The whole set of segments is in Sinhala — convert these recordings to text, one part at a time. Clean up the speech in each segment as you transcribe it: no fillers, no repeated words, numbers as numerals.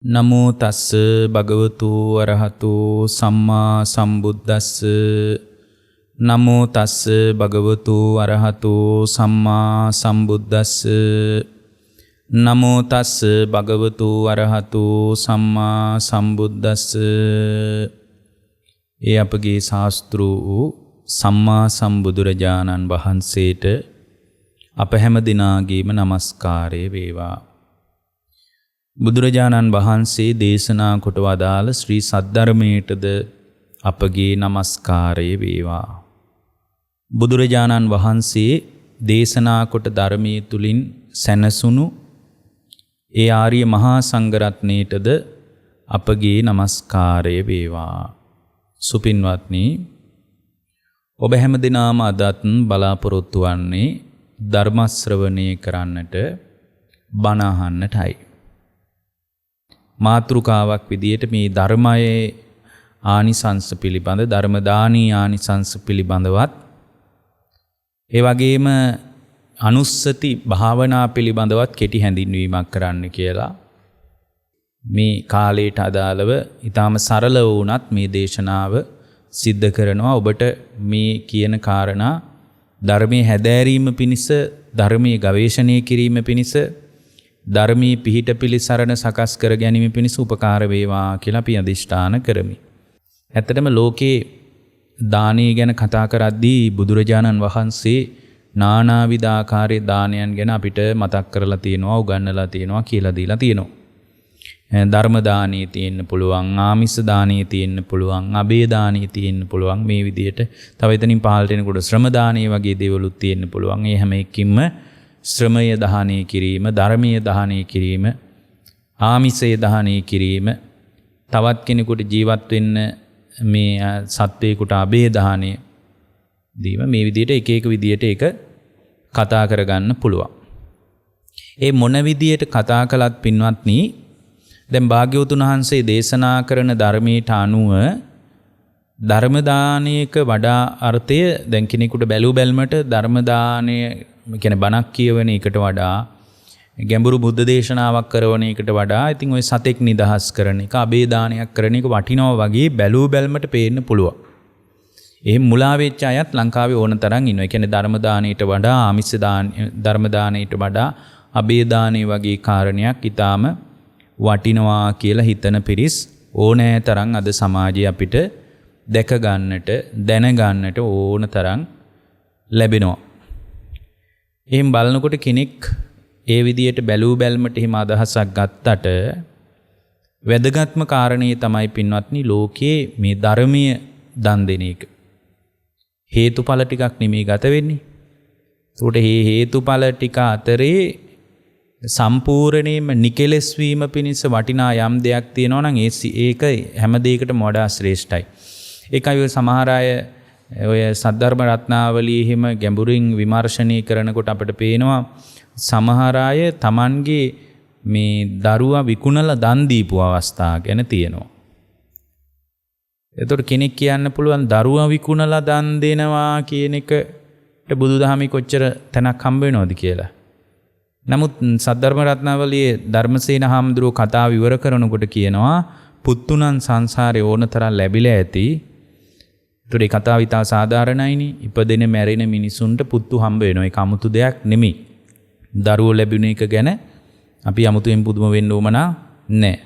නමෝ තස්ස භගවතු අරහතු සම්මා සම්බුද්දස්ස. නමෝ තස්ස භගවතු අරහතු සම්මා සම්බුද්දස්ස. නමෝ තස්ස භගවතු අරහතු සම්මා සම්බුද්දස්ස. ඒ අපගේ ශාස්ත්‍ර වූ සම්මා සම්බුදුරජාණන් වහන්සේට අප හැම දිනාගේම නමස්කාරය වේවා. බුදුරජාණන් වහන්සේ දේශනා කොට වදාළ ශ්‍රී සද්ධර්මයටද අපගේ නමස්කාරය වේවා. බුදුරජාණන් වහන්සේ දේශනා කොට ධර්මයේ තුලින් සැනසුණු ඒ ආර්ය මහා සංඝරත්නයටද අපගේ නමස්කාරය වේවා. සුපින්වත්නි, ඔබ හැම දිනම අදත් බලාපොරොත්තු වන්නේ ධර්ම ශ්‍රවණය කරන්නට, බණ අහන්නටයි. මාතෘකාවක් විදියට මේ ධර්මයේ ආනිසංස පිළිබඳ, ධර්ම දානී ආනිසංස පිළිබඳවත්, ඒ වගේම අනුස්සති භාවනා පිළිබඳවත් කෙටි හැඳින්වීමක් කරන්න කියලා මේ කාලයට අදාළව ඊටාම සරල වුණත් මේ දේශනාව සිද්ධ කරනවා. ඔබට මේ කියන කාරණා ධර්මයේ හැදෑරීම පිණිස, ධර්මයේ ගවේෂණය කිරීම පිණිස, ධර්මී පිහිට පිළිසරණ සකස් කර ගැනීම පිණිස උපකාර වේවා කියලා අපි අදිෂ්ඨාන කරමි. ඇත්තටම ලෝකේ දානය ගැන කතා කරද්දී බුදුරජාණන් වහන්සේ නානාවිධ ආකාරයේ දානයන් ගැන අපිට මතක් කරලා තියෙනවා, උගන්වලා තියෙනවා, කියලා දීලා තියෙනවා. ධර්ම දානීය තියෙන්න පුළුවන්, ආමිස දානීය තියෙන්න පුළුවන්, අබේ දානීය තියෙන්න පුළුවන්. මේ විදිහට තව එතනින් පහළට එනකොට ශ්‍රම දානීය වගේ දේවලුත් තියෙන්න පුළුවන්. ඒ හැම එකකින්ම ශ්‍රමය දහනය කිරීම, ධර්මීය දහනය කිරීම, ආමිසය දහනය කිරීම, තවත් කෙනෙකුට ජීවත් වෙන්න මේ සත්වේකුට අබේ දහනය දීම, මේ විදිහට එක එක විදිහට ඒක කතා කරගන්න පුළුවන්. ඒ මොන විදිහට කතා කළත් පින්වත්නි, දැන් භාග්‍යවතුන් වහන්සේ දේශනා කරන ධර්මයට අනුව ධර්ම දානයක වඩා අර්ථය, දැන් කෙනෙකුට බැලු බැල්මට ධර්ම දානය කියන්නේ බණක් කියවන එකට වඩා, ගැඹුරු බුද්ධ දේශනාවක් කරන එකට වඩා ඉතින් ওই සතෙක් නිදහස් කරන එක, අබේ දානයක් කරන එක වටිනවා වගේ බැලු බැල්මට පේන්න පුළුවන්. එහෙම මුලා වෙච්ච අයත් ලංකාවේ ඕන තරම් ඉන්නවා. ඒ කියන්නේ ධර්ම දානයට වඩා, ආමිෂ දාන, ධර්ම දානයට වඩා අබේ දානේ වගේ කාරණයක් ඊටාම වටිනවා කියලා හිතන පිරිස් ඕනෑ තරම් අද සමාජයේ අපිට දැක ගන්නට, දැන ගන්නට ඕන තරම් ලැබෙනවා. එහෙන් බලනකොට කෙනෙක් ඒ විදියට බැලූ බැල්මට එහෙම අදහසක් ගත්තට වැදගත්ම කාරණේ තමයි පින්වත්නි, ලෝකයේ මේ ධර්මීය දන් දෙන එක. හේතුඵල ටිකක් නෙමෙයි ගත වෙන්නේ. ඒකට මේ හේතුඵල ටික අතරේ සම්පූර්ණයෙන්ම නිකලස් වීම පිණිස වටිනා යම් දෙයක් තියෙනවා නම් ඒක හැම දෙයකටම වඩා ශ්‍රේෂ්ඨයි. ඒකයි ඔය සමහර අය ඔය සද්ධර්ම රත්නාවලියේ හිම ගැඹුරින් විමර්ශනය කරනකොට අපිට පේනවා සමහර අය Tamanගේ මේ දරුවා විකුණලා දන් දීපු අවස්ථා ගැන තියෙනවා. එතකොට කෙනෙක් කියන්න පුළුවන් දරුවා විකුණලා දන් දෙනවා කියන එකට බුදුදහමේ කොච්චර තැනක් හම්බ වෙනවද කියලා. නමුත් සද්ධර්ම රත්නාවලියේ ධර්මසේන හාමුදුරුවෝ කතාව විවර කරනකොට කියනවා පුත්තුණන් සංසාරේ ඕනතරම් ලැබිලා ඇති. ඒතර ඒ කතාව ඉතා සාධාරණයිනේ. ඉපදෙන මැරෙන මිනිසුන්ට පුත්තු හම්බ වෙනවා. ඒක 아무තු දෙයක් නෙමෙයි. දරුවෝ ලැබුණ එක ගැන අපි 아무තුවෙන් පුදුම වෙන්න ඕමනා නැහැ.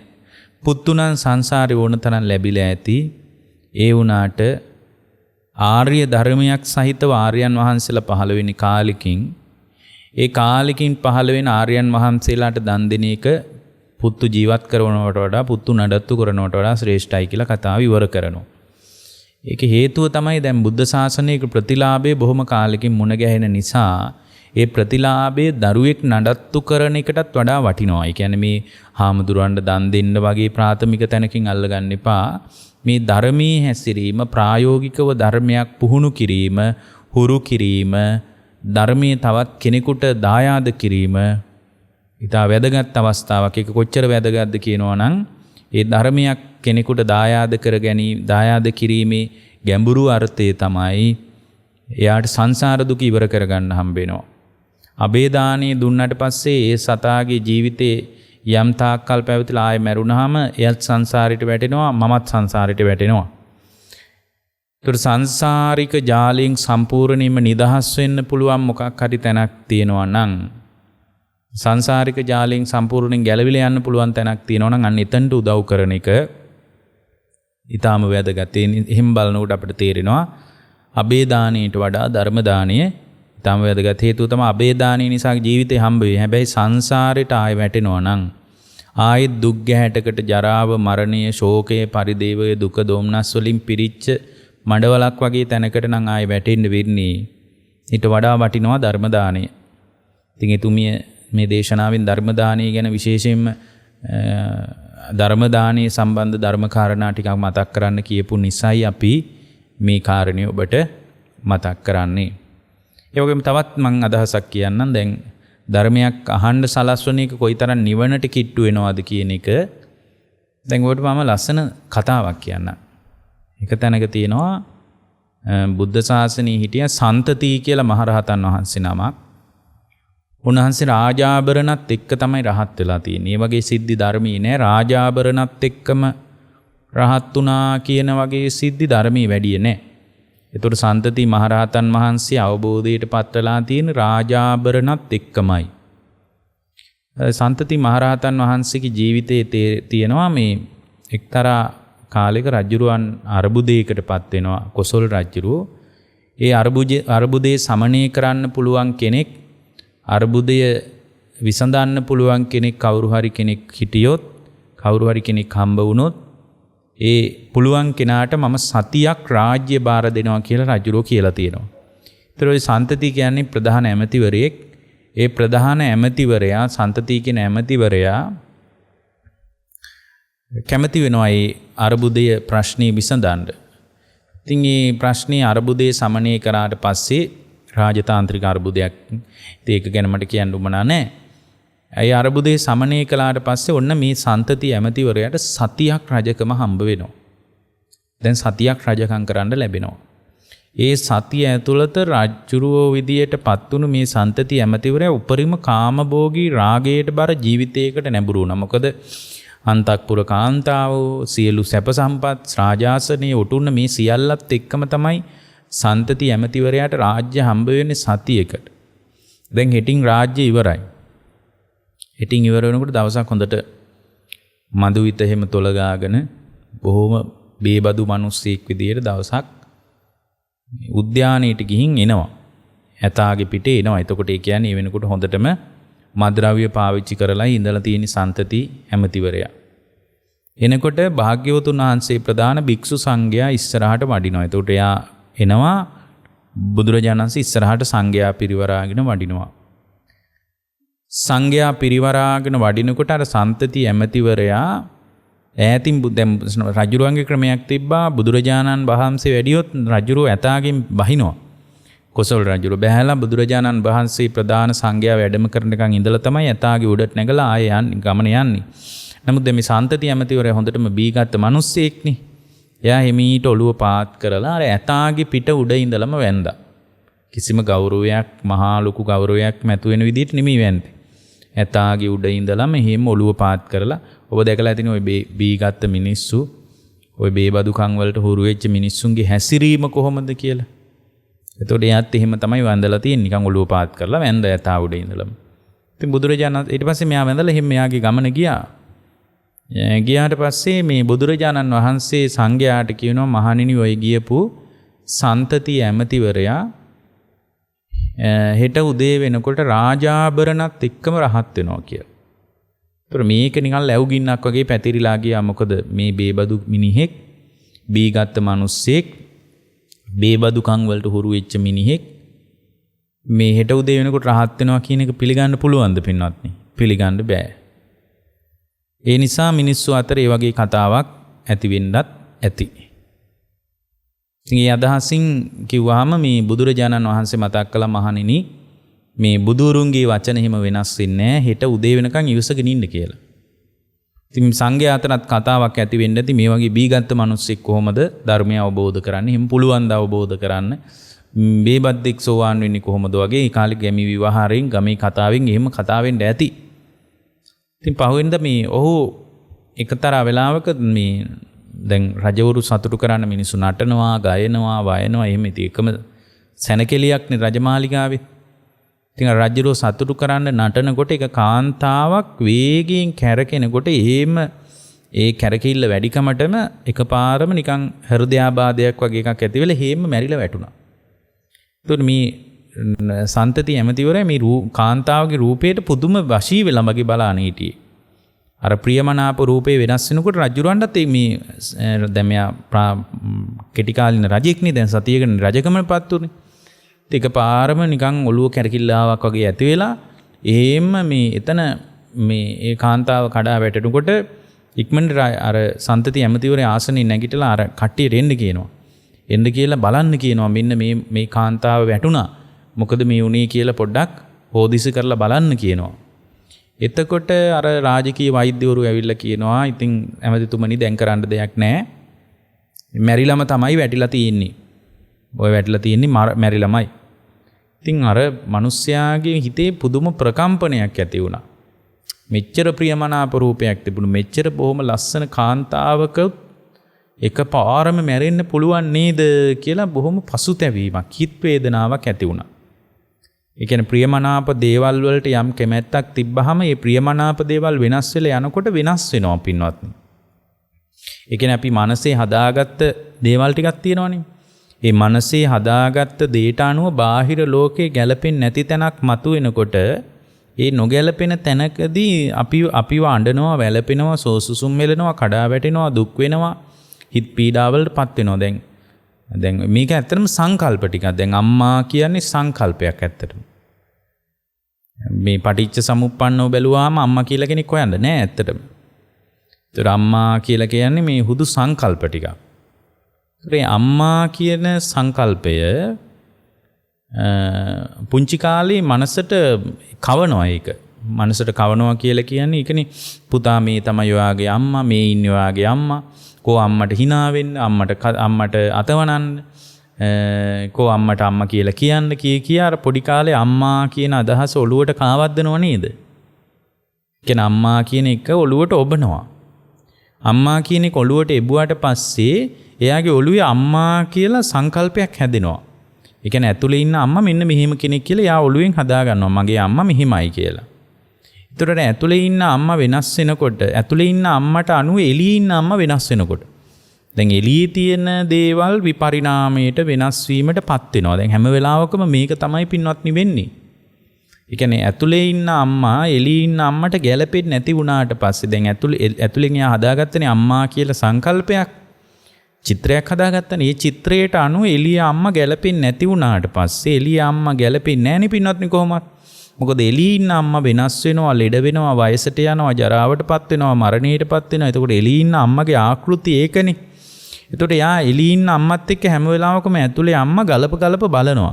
පුත්තුණන් සංසාරේ ඕනතරම් ලැබිලා ඇති. ඒ වුණාට ආර්ය ධර්මයක් සහිතව ආර්යයන් වහන්සේලා පහළ වෙන කාලෙකින්, ඒ කාලෙකින් පහළ වෙන ආර්යයන් වහන්සේලාට දන් දෙන එක පුත්තු ජීවත් කරනවට වඩා, පුත්තු නඩත්තු කරනවට වඩා ශ්‍රේෂ්ඨයි කියලා කතාව ඉවර කරනවා. ඒක හේතුව තමයි දැන් බුද්ධ ශාසනයක ප්‍රතිලාභයේ බොහොම කාලෙකින් මුණ ගැහෙන නිසා ඒ ප්‍රතිලාභයේ දරුවෙක් නඩත්තු කරන එකටත් වඩා වටිනවා. ඒ කියන්නේ මේ හාමුදුරන්ට දන් දෙන්න වගේ ප්‍රාථමික තැනකින් අල්ලගන්න එපා. මේ ධර්මයේ හැසිරීම, ප්‍රායෝගිකව ධර්මයක් පුහුණු කිරීම, හුරු කිරීම, ධර්මයේ තවත් කෙනෙකුට දායාද කිරීම ඉතා වැදගත් අවස්ථාවක්. ඒක කොච්චර වැදගත්ද කියනවා නම් ඒ ධර්මයක් කෙනෙකුට දායාද කර ගැනීම, දායාද කිරීමේ ගැඹුරු අර්ථය තමයි එයාට සංසාර දුක ඉවර කරගන්න හම්බ වෙනවා. අබේ දානේ දුන්නට පස්සේ ඒ සතාගේ ජීවිතේ යම් තාක්කල් පැවතිලා ආයෙ මැරුණාම එයත් සංසාරයට වැටෙනවා මමත් සංසාරයට වැටෙනවා. ඒතර සංසාරික ජාලයෙන් සම්පූර්ණයෙන්ම නිදහස් වෙන්න පුළුවන් මොකක් හරි තැනක් තියෙනවා නම් සංසාරික ජාලයෙන් සම්පූර්ණයෙන් ගැලවිලා යන්න පුළුවන් තැනක් තියෙනවා නම් අන්න එතනට උදව් කරන එක ඊටාම වැදගත්. එහෙම බලනකොට අපිට තේරෙනවා අබේ දාණයට වඩා ධර්ම දාණය ඊටාම වැදගත්. හේතුව තමයි අබේ දාණය නිසා ජීවිතේ හම්බ වෙයි. හැබැයි සංසාරයට ආයෙ වැටෙනවා නම් ආයෙත් දුක් ගැහැටකට ජරාව මරණය ශෝකය පරිදේවය දුක දෝමනස් වලින් පිරිච්ච මඩවලක් වගේ තැනකට නම් ආයෙ වැටෙන්න වෙන්නේ. ඊට වඩා වටිනවා ධර්ම දාණය. ඉතින් එතුමිය මේ දේශනාවෙන් ධර්ම දානය ගැන විශේෂයෙන්ම ධර්ම දානයේ සම්බන්ධ ධර්ම කාරණා ටිකක් මතක් කරන්න කියපු නිසායි අපි මේ කාරණේ ඔබට මතක් කරන්නේ. ඒ වගේම තවත් මම අදහසක් කියන්නම්. දැන් ධර්මයක් අහන්න සලස්වන එක කොයිතරම් නිවනට කිට්ටු වෙනවද කියන එක දැන් ඔබට මම ලස්සන කතාවක් කියන්නම්. එක තැනක තියෙනවා බුද්ධ ශාසනයේ හිටිය සන්තති කියලා මහරහතන් වහන්සේ නමක්. උන්වහන්සේ රාජාභරණත් එක්ක තමයි රහත් වෙලා තියෙන්නේ. මේ වගේ සිද්ධි ධර්මී නෑ. රාජාභරණත් එක්කම රහත් වුණා කියන වගේ සිද්ධි ධර්මී වැඩි නෑ. ඒතකොට සන්තති මහරහතන් වහන්සේ අවබෝධයට පත් වෙලා තියෙන රාජාභරණත් එක්කමයි. සන්තති මහරහතන් වහන්සේගේ ජීවිතයේ තියෙනවා මේ එක්තරා කාලයක රජුරුවන් අර්බුදයකට පත් වෙනවා. කොසල් රජුරුව. ඒ අර්බුදේ සමනය කරන්න පුළුවන් කෙනෙක් අර්බුදය විසඳන්න පුළුවන් කෙනෙක් කවුරු හරි කෙනෙක් හිටියොත් කවුරු හරි කෙනෙක් හම්බ වුණොත් ඒ පුළුවන් කෙනාට මම සතියක් රාජ්‍ය බාර දෙනවා කියලා රජුරෝ කියලා තියෙනවා. ඒතර ওই සන්තති කියන්නේ ප්‍රධාන ඇමතිවරයෙක්. ඒ ප්‍රධාන ඇමතිවරයා සන්තති කියන ඇමතිවරයා කැමති වෙනවා ඒ අර්බුදය ප්‍රශ්නේ විසඳන්න. ඉතින් මේ ප්‍රශ්නේ අර්බුදේ සමනය කරාට පස්සේ රාජතාන්ත්‍රික අර්බුදයක්. ඒක ගැන මට කියන්න උවමනා නැහැ. ඒ අර්බුදේ සමනය කළාට පස්සේ ඔන්න මේ සන්තති ඇමතිවරයාට සතියක් රජකම හම්බ වෙනවා. දැන් සතියක් රජකම් කරන්න ලැබෙනවා. ඒ සතිය ඇතුළත රජුරෝ විදියට පත්තුණු මේ සන්තති ඇමතිවරයා උපරිම කාමභෝගී රාගයට බර ජීවිතයකට නැඹුරු වුණා. මොකද අන්තක්පුර කාන්තාව සියලු සැප සම්පත් රාජාසනයේ උටුන්න මේ සියල්ලත් එක්කම තමයි සන්තති ඇමතිවරයාට රාජ්‍ය හම්බ වෙන්නේ සතියකට. දැන් හෙටින් රාජ්‍ය ඉවරයි. හෙටින් ඉවර වෙනකොට දවසක් හොඳට මදුවිත එහෙම තොලගාගෙන බොහොම බේබදු මිනිස්සෙක් විදියට දවසක් උද්‍යානයට ගිහින් එනවා. ඇතාගේ පිටේ එනවා. එතකොට ඒ කියන්නේ ඒ වෙනකොට හොඳටම මද්ද්‍රව්‍ය පාවිච්චි කරලා ඉඳලා තියෙන සන්තති ඇමතිවරයා. එනකොට භාග්‍යවතුන් වහන්සේ ප්‍රධාන භික්ෂු සංඝයා ඉස්සරහට වඩිනවා. එතකොට එයා එනවා බුදුරජාණන් වහන්සේ ඉස්සරහට සංඝයා පිරිවරාගෙන වඩිනවා. සංඝයා පිරිවරාගෙන වඩිනකොට අර සන්තති ඇමතිවරයා ඈතින් දැන් රජුරුවන්ගේ ක්‍රමයක් තිබ්බා. බුදුරජාණන් වහන්සේ වැඩියොත් රජුරුව ඇතාගෙන් බහිනවා. කොසල් රජුරුව බැහැලා බුදුරජාණන් වහන්සේ ප්‍රධාන සංඝයා වැඩම කරනකන් ඉඳලා තමයි ඇතාගේ උඩට නැගලා ආයේ ගමන යන්නේ. නමුත් මේ සන්තති ඇමතිවරයා හොඳටම බීගත් මිනිස්සෙක්නේ. එයා හිමීට ඔළුව පාත් කරලා අර ඇතාගේ පිට උඩ ඉඳලම වැන්දා. කිසිම ගෞරවයක් මහා ලොකු ගෞරවයක් මැතු වෙන විදිහට නෙමෙයි වැන්දේ. ඇතාගේ උඩ ඉඳලම එහෙම ඔළුව පාත් කරලා ඔබ දැකලා ඇතිනේ ওই බීගත් මිනිස්සු ওই බේබදුකම් වලට හුරු වෙච්ච මිනිස්සුන්ගේ හැසිරීම කොහොමද කියලා. එතකොට එයාත් එහෙම තමයි වන්දලා තියෙන්නේ. නිකන් ඔළුව පාත් කරලා වැන්ද ඇතා උඩ ඉඳලම. ඉතින් බුදුරජාණන් ඊට පස්සේ මෙයා වැන්දලා එහෙම මෙයාගේ ගමන ගියා. ගියාට පස්සේ මේ බුදුරජාණන් වහන්සේ සංඝයාට කියනවා මහණෙනි ඔය ගියපු සන්තති ඇමතිවරයා හෙට උදේ වෙනකොට රාජාභරණත් එක්කම රහත් වෙනවා කියලා. ඒතර මේක නිකන් ලැබු ගින්නක් වගේ පැතිරිලා ගියා. මොකද මේ බේබදු මිනිහෙක් බීගත් මිනිස්සෙක් බේබදුකම් වලට හුරු වෙච්ච මිනිහෙක් මේ හෙට උදේ වෙනකොට රහත් වෙනවා කියන එක පිළිගන්න පුළුවන්ද පින්වත්නි? පිළිගන්න බෑ. ඒ නිසා මිනිස්සු අතර ඒ වගේ කතාවක් ඇති වෙන්නත් ඇති. ඉතින් ඒ අදහසින් කිව්වහම මේ බුදුරජාණන් වහන්සේ මතක් කළා මහණෙනි මේ බුදුරුන්ගේ වචන හිම වෙනස් වෙන්නේ නැහැ. හෙට උදේ වෙනකන් ඉවසගෙන ඉන්න කියලා. ඉතින් සංඝයා අතරත් කතාවක් ඇති වෙන්න ඇති මේ වගේ බීගත් මිනිස්සෙක් කොහොමද ධර්මය අවබෝධ කරන්නේ? හිම පුළුවන් ද අවබෝධ කරන්න? බේබද්දෙක් සෝවාන් වෙන්නේ කොහොමද වගේ ඒ කාලේ ගැමි විවහාරයෙන් ගමේ කතාවෙන් එහෙම කතා වෙන්න ඇති. ඉතින් පහුවෙන්ද මේ ඔහු එකතරා වෙලාවක මේ දැන් රජවරු සතුටු කරන්න මිනිස්සු නටනවා, ගයනවා, වයනවා එහෙම ඉතින් එකම සැනකෙලියක්නේ රජමාලිගාවේ. ඉතින් රජුරෝ සතුටු කරන්න නටනකොට එක කාන්තාවක් වේගයෙන් කැරකෙනකොට ඒ කැරකිල්ල වැඩිකමටම එකපාරම නිකන් හෘදයාබාධයක් වගේ එකක් ඇති වෙලා හේම මැරිලා වැටුණා. ඒතකොට මේ සන්තති ඇමතිවරයා මේ කාන්තාවගේ රූපයට පුදුම වශී වෙලා මගේ බලාන හිටියේ. අර ප්‍රියමනාප රූපේ වෙනස් වෙනකොට රජුරවන්ටත් මේ දැන් මෙයා කෙටි කාලින රජෙක්නේ දැන් සතියකට රජකමටපත් උනේ. ඒක පාරම නිකන් ඔළුව කැරකිල්ලාවක් වගේ ඇති වෙලා එහෙම මේ එතන මේ ඒ කාන්තාව කඩා වැටෙනකොට ඉක්මනට අර සන්තති ඇමතිවරයා ආසනේ නැගිටලා අර කට්ටියට එන්න කියනවා. එන්න කියලා බලන්න කියනවා මෙන්න මේ කාන්තාව වැටුණා. මොකද මේ උනේ කියලා පොඩ්ඩක් හොදිසි කරලා බලන්න කියනවා. එතකොට අර රාජකීය වෛද්‍යවරු ඇවිල්ලා කියනවා ඉතින් ඇමතිතුමනි දැන් කරන්න දෙයක් නැහැ. මැරිලම තමයි වැටිලා තියෙන්නේ. ඔය වැටිලා තියෙන්නේ මැරිලමයි. ඉතින් අර මිනිස්යාගේ හිතේ පුදුම ප්‍රකම්පනයක් ඇති වුණා. මෙච්චර ප්‍රියමනාප රූපයක් තිබුණු මෙච්චර බොහොම ලස්සන කාන්තාවක එකපාරම මැරෙන්න පුළුවන් නේද කියලා බොහොම පසුතැවීමක්, හිත වේදනාවක් ඇති වුණා. ඒ කියන්නේ ප්‍රියමනාප දේවල් වලට යම් කැමැත්තක් තිබ්බහම ඒ ප්‍රියමනාප දේවල් වෙනස් වෙලා යනකොට වෙනස් වෙනවා පින්වත්නි. ඒ කියන්නේ අපි මනසේ හදාගත්ත දේවල් ටිකක් තියෙනවනේ. ඒ මනසේ හදාගත්ත දේට අනුව බාහිර ලෝකේ ගැලපෙන්නේ නැති තැනක් මතුවෙනකොට ඒ නොගැලපෙන තැනකදී අපිව අඬනවා, වැළපෙනවා, සෝසුසුම් වෙලනවා, කඩා වැටෙනවා, දුක් වෙනවා, හිත පීඩාවලටපත් වෙනවා. දැන් මේක ඇත්තටම සංකල්ප ටිකක්. දැන් අම්මා කියන්නේ සංකල්පයක් ඇත්තටම. මේ පටිච්ච සමුප්පන්නව බැලුවාම අම්මා කියලා කෙනෙක් හොයන්න නෑ ඇත්තටම. ඒතර අම්මා කියලා කියන්නේ මේ හුදු සංකල්ප ටිකක්. ඒ අම්මා කියන සංකල්පය පුංචි කාලේ මනසට කවනවා ඒක. මනසට කවනවා කියලා කියන්නේ ඒකනේ පුතා මේ තමයි ඔයාගේ අම්මා, මේ ඉන්නේ ඔයාගේ අම්මා. කෝ අම්මට hina වෙන්න, අම්මට අතවනන්න, කෝ අම්මට අම්මා කියලා කියන්න කිය අර පොඩි කාලේ අම්මා කියන අදහස ඔළුවට කාවද්දනව නේද? කියන අම්මා කියන එක ඔළුවට ඔබනවා. අම්මා කියන එක ඔළුවට එබුවාට පස්සේ එයාගේ ඔළුවේ අම්මා කියලා සංකල්පයක් හැදෙනවා. ඒ කියන්නේ ඇතුලේ ඉන්න අම්මා මෙන්න මෙහෙම කෙනෙක් කියලා එයා ඔළුවෙන් හදා ගන්නවා. මගේ අම්මා මෙහෙමයි කියලා. ඒතරට ඇතුලේ ඉන්න අම්මා වෙනස් වෙනකොට ඇතුලේ ඉන්න අම්මට අනුව එළියේ ඉන්න අම්මා වෙනස් වෙනකොට දැන් එළියේ තියෙන දේවල් විපරිණාමයට වෙනස් වීමටපත් වෙනවා. දැන් හැම වෙලාවකම මේක තමයි පින්වත්නි වෙන්නේ. ඒ කියන්නේ ඇතුලේ ඉන්න අම්මා එළියේ ඉන්න අම්මට ගැළපෙන්නේ නැති වුණාට පස්සේ දැන් ඇතුලෙන් එයා හදාගත්තනේ අම්මා කියලා සංකල්පයක්. චිත්‍රයක් හදාගත්තනේ. ඒ චිත්‍රයට අනුව එළියේ අම්මා ගැළපෙන්නේ නැති වුණාට පස්සේ එළියේ අම්මා ගැළපෙන්නේ නැණි පින්වත්නි කොහොමද? මොකද එළියේ ඉන්න අම්මා වෙනස් වෙනවා, ලෙඩ වෙනවා, වයසට යනවා, ජරාවටපත් වෙනවා, මරණයටපත් වෙනවා. එතකොට එළියේ ඉන්න අම්මගේ ආකෘතිය ඒකනේ. එතකොට යා එළියේ ඉන්න අම්මත් එක්ක හැම වෙලාවකම ඇතුලේ අම්මා ගලප බලනවා.